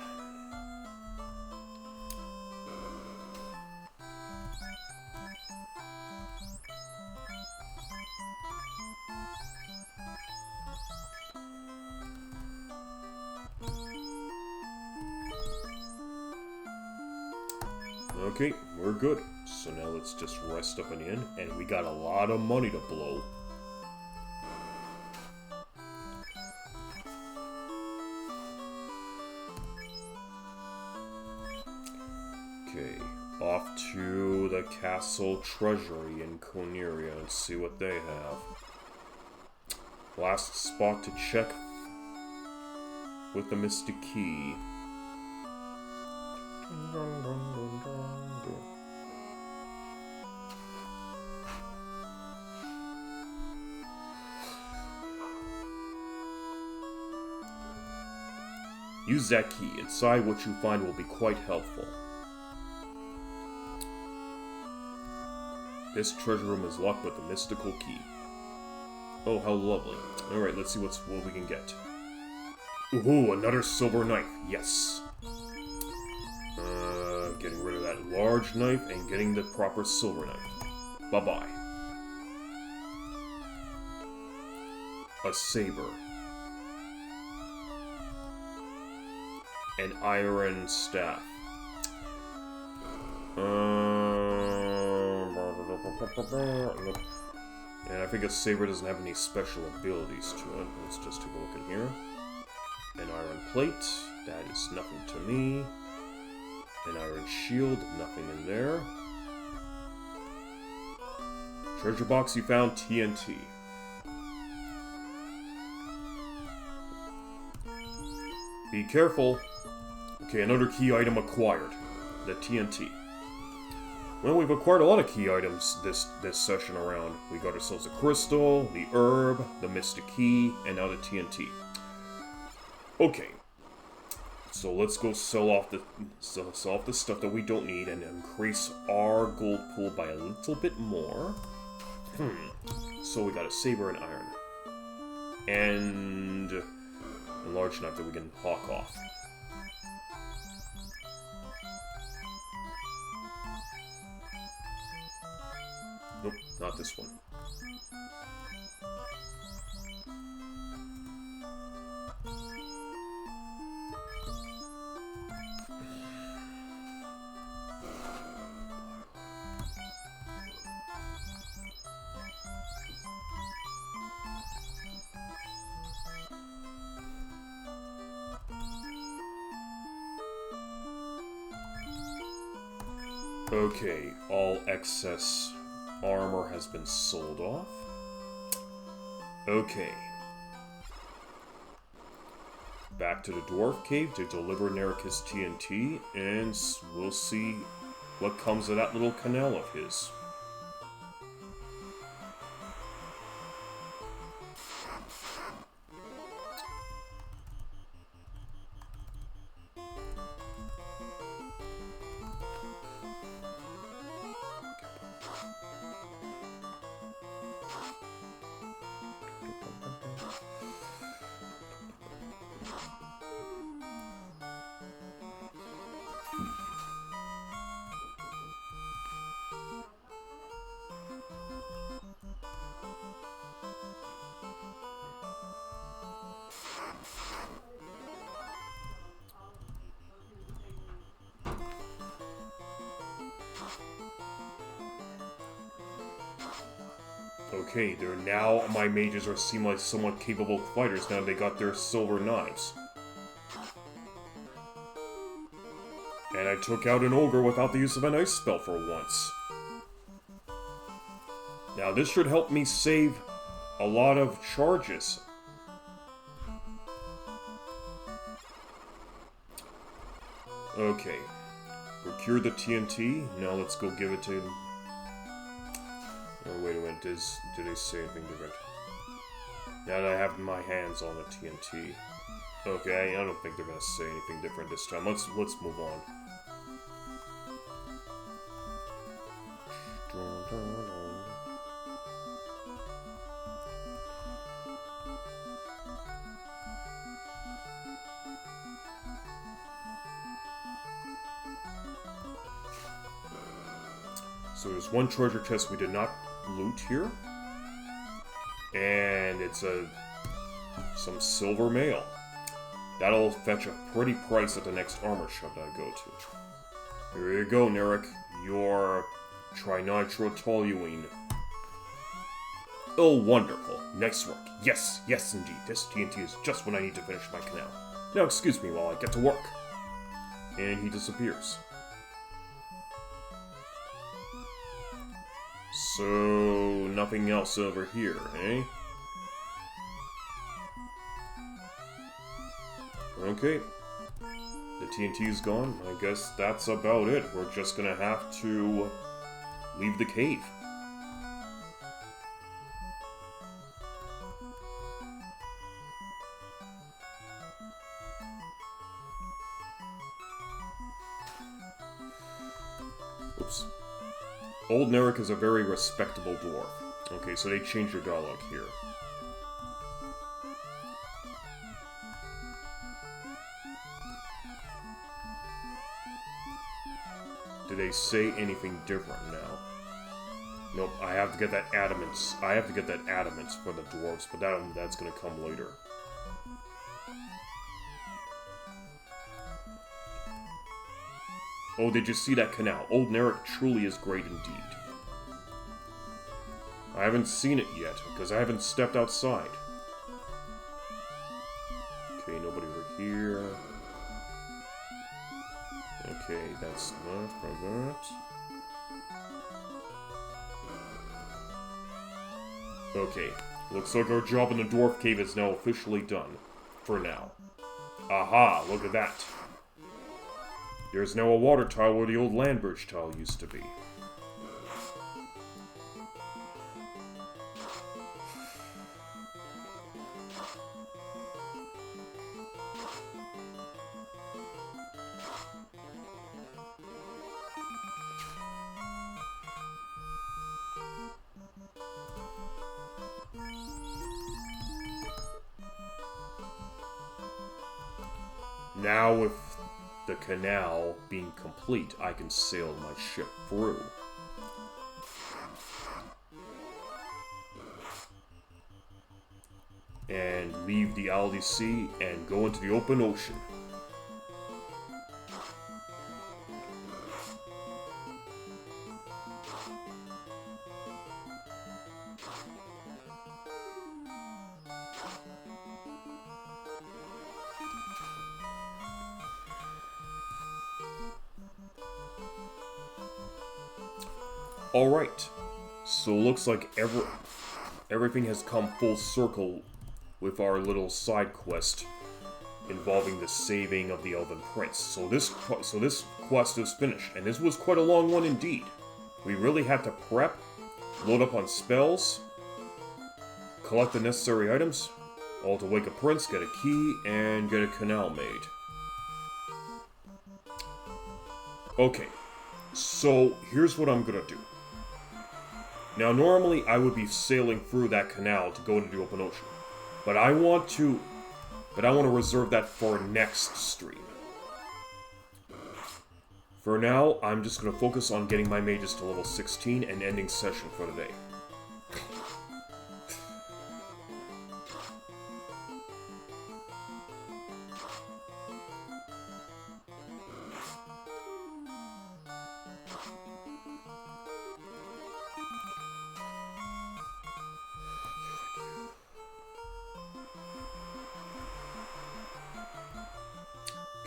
Okay, we're good. So now let's just rest up in the inn, and we got a lot of money to blow. Okay, off to the castle treasury in Coneria and see what they have. Last spot to check with the Mystic Key. Use that key. Inside, what you find will be quite helpful. This treasure room is locked with a mystical key. Oh, how lovely. Alright, let's see what we can get. Ooh, another silver knife. Yes. Getting rid of that large knife and getting the proper silver knife. Bye-bye. A saber. An iron staff. And I think a saber doesn't have any special abilities to it. Let's just take a look in here. An iron plate. That is nothing to me. An iron shield. Nothing in there. Treasure box, you found TNT. Be careful. Okay, another key item acquired. The TNT. Well, we've acquired a lot of key items this session around. We got ourselves a crystal, the herb, the mystic key, and now the TNT. Okay. So let's go sell off the stuff that we don't need and increase our gold pool by a little bit more. So we got a saber and iron. And a large knife that we can hawk off. Nope, not this one. Okay, all excess armor has been sold off. Okay. Back to the Dwarf Cave to deliver Nericus TNT, and we'll see what comes of that little canal of his. Okay, they're now, my mages seem like somewhat capable fighters now they got their silver knives. And I took out an ogre without the use of an ice spell for once. Now this should help me save a lot of charges. Okay. Procure the TNT. Now let's go give it to him. Oh, wait a minute. Did they say anything different? Now that I have my hands on the TNT. Okay, I don't think they're gonna say anything different this time. Let's move on. So there's one treasure chest we did not loot here. And it's some silver mail. That'll fetch a pretty price at the next armor shop that I go to. Here you go, Narek. Your trinitro-toluene. Oh, wonderful. Nice work. Yes, yes indeed. This TNT is just what I need to finish my canal. Now excuse me while I get to work. And he disappears. So, nothing else over here, eh? Okay. The TNT is gone. I guess that's about it. We're just gonna have to leave the cave. Oops. Old Narek is a very respectable dwarf. Okay, so they changed their dialogue here. Do they say anything different now? Nope, I have to get that adamant. I have to get that adamant for the dwarves, but that's gonna come later. Oh, did you see that canal? Old Narek truly is great indeed. I haven't seen it yet, because I haven't stepped outside. Okay, nobody over here. Okay, that's not for that. Okay, looks like our job in the dwarf cave is now officially done. For now. Aha, look at that. There's now a water tile where the old land bridge tile used to be. Now with the canal being complete, I can sail my ship through. And leave the Aldi Sea and go into the open ocean. Alright, so looks like everything has come full circle with our little side quest involving the saving of the Elven Prince. So this quest is finished, and this was quite a long one indeed. We really had to prep, load up on spells, collect the necessary items, all to wake a prince, get a key, and get a canal made. Okay, so here's what I'm gonna do. Now, normally I would be sailing through that canal to go into the open ocean, but I want to reserve that for next stream. For now, I'm just going to focus on getting my mages to level 16 and ending session for the day.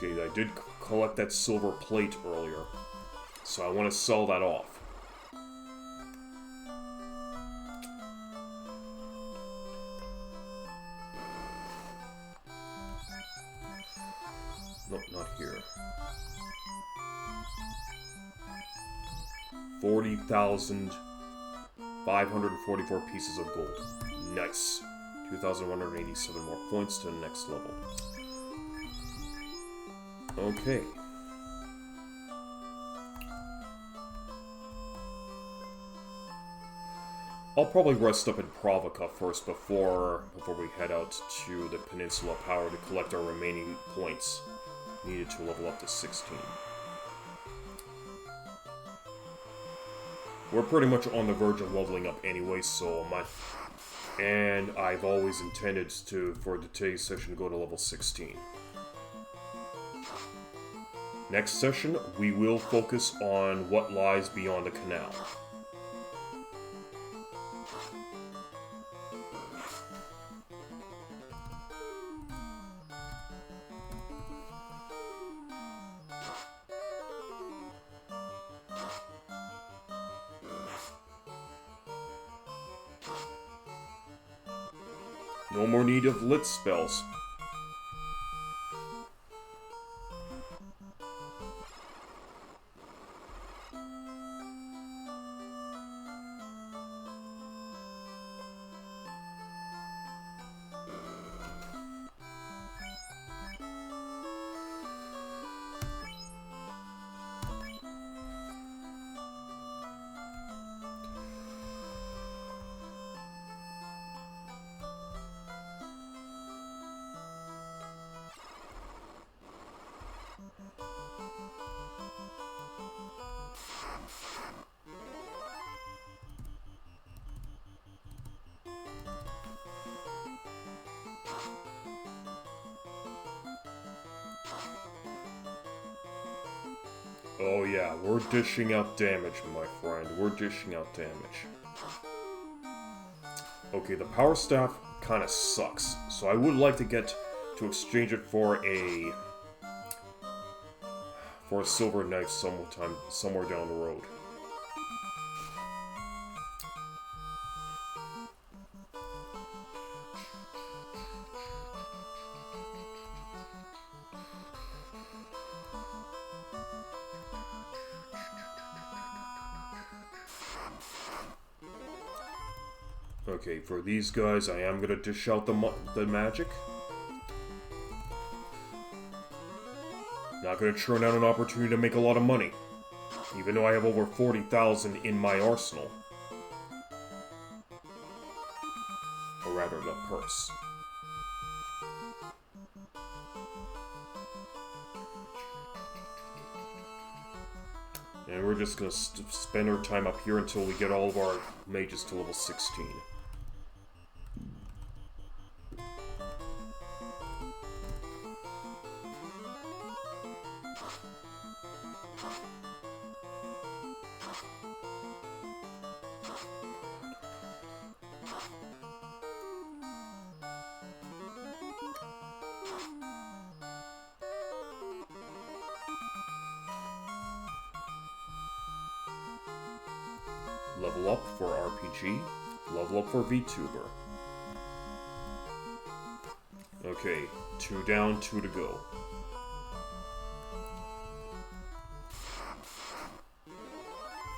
Okay, I did collect that silver plate earlier, so I want to sell that off. Nope, not here. 40,544 pieces of gold. Nice. 2,187 more points to the next level. Okay. I'll probably rest up in Provoca first before we head out to the Peninsula Power to collect our remaining points needed to level up to 16. We're pretty much on the verge of leveling up anyway, so and I've always intended for today's session to go to level 16. Next session, we will focus on what lies beyond the canal. No more need of lit spells. Oh yeah, we're dishing out damage, my friend. We're dishing out damage. Okay, the power staff kind of sucks, so I would like to get to exchange it for a silver knife somewhere down the road. Okay, for these guys, I am gonna dish out the magic. Not gonna churn out an opportunity to make a lot of money, even though I have over 40,000 in my arsenal. Or rather, the purse. And we're just gonna spend our time up here until we get all of our mages to level 16. Level up for RPG, level up for VTuber. Okay, 2 down, 2 to go.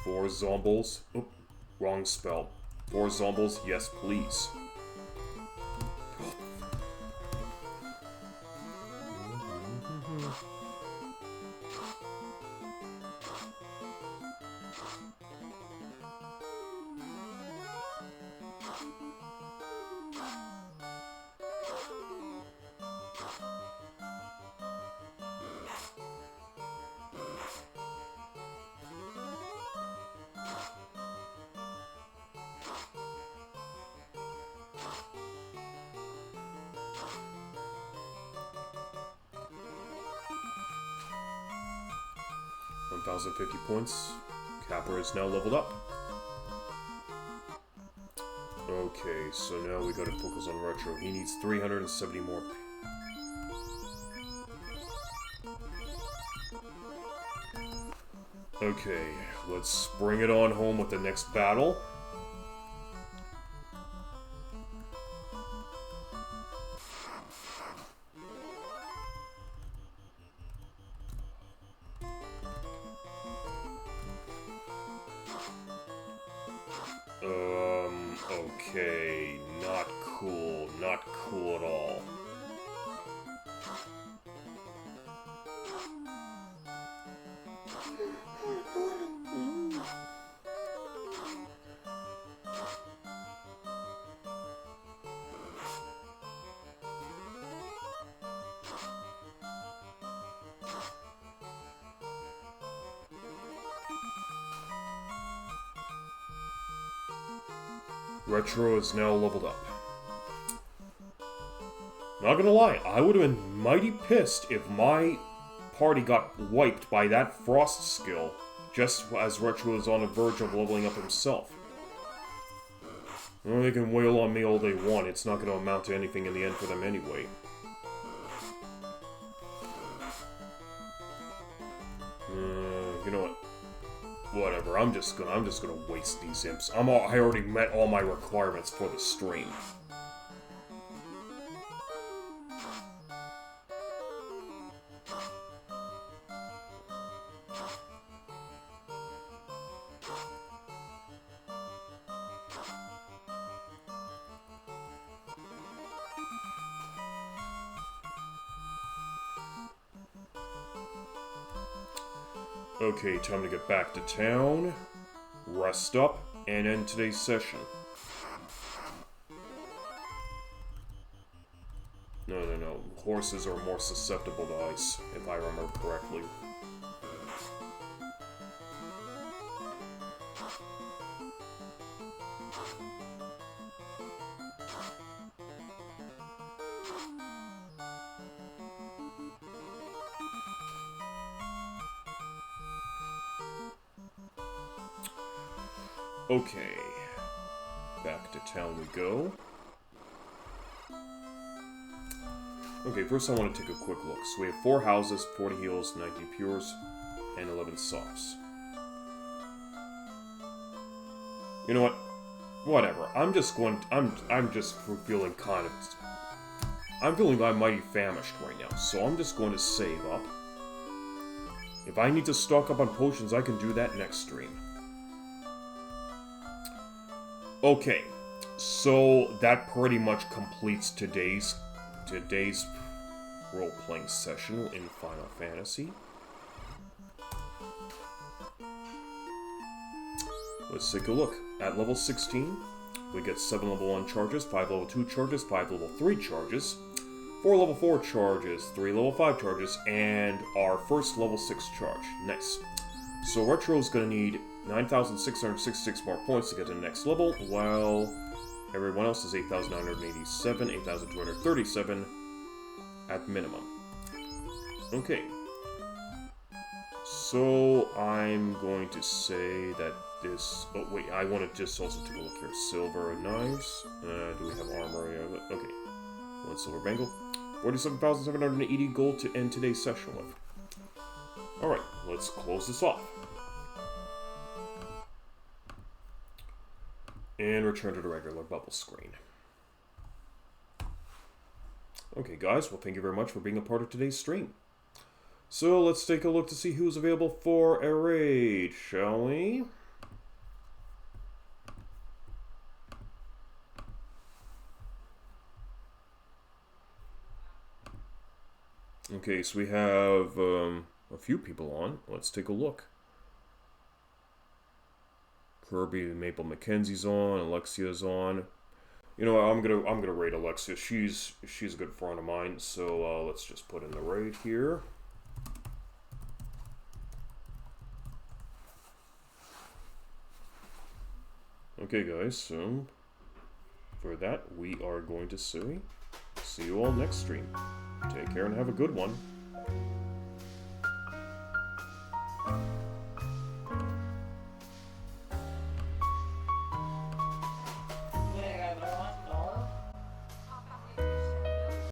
Four zombies. Oop, wrong spell. 4 zombies, yes please. $1,050 points. CAPR is now leveled up. Okay, so now we gotta focus on Retro. He needs 370 more. Okay, let's bring it on home with the next battle. Okay, not cool, not cool at all. RTRO is now leveled up. Not gonna lie, I would have been mighty pissed if my party got wiped by that frost skill, just as RTRO is on the verge of leveling up himself. Well, they can wail on me all they want, it's not gonna amount to anything in the end for them anyway. You know what? Whatever, I'm just gonna waste these imps. I already met all my requirements for the stream. Okay, time to get back to town, rest up, and end today's session. No. Horses are more susceptible to ice, if I remember correctly. Okay, back to town we go. Okay, first I want to take a quick look. So we have 4 houses, 40 heals, 90 pures, and 11 softs. You know what? Whatever. I'm just feeling kind of... I'm feeling mighty famished right now, so I'm just going to save up. If I need to stock up on potions, I can do that next stream. Okay, so that pretty much completes today's role-playing session in Final Fantasy. Let's take a look. At level 16, we get 7 level 1 charges, 5 level 2 charges, 5 level 3 charges, 4 level 4 charges, 3 level 5 charges, and our first level 6 charge. Nice. So RTRO is going to need 9,666 more points to get to the next level, while everyone else is 8,987, 8,237 at minimum. Okay. So I'm going to say that this... Oh wait, I want to just also take a look here. Silver knives. Do we have armor? Okay. 1 silver bangle. 47,780 gold to end today's session with. Alright, let's close this off. And return to the regular bubble screen. Okay guys, well thank you very much for being a part of today's stream. So let's take a look to see who's available for a raid, shall we? Okay, so we have a few people on. Let's take a look. Kirby Maple Mackenzie's on, Alexia's on. You know what, I'm gonna raid Alexia. She's a good friend of mine, so let's just put in the raid here. Okay guys, so for that we are going to see you all next stream. Take care and have a good one.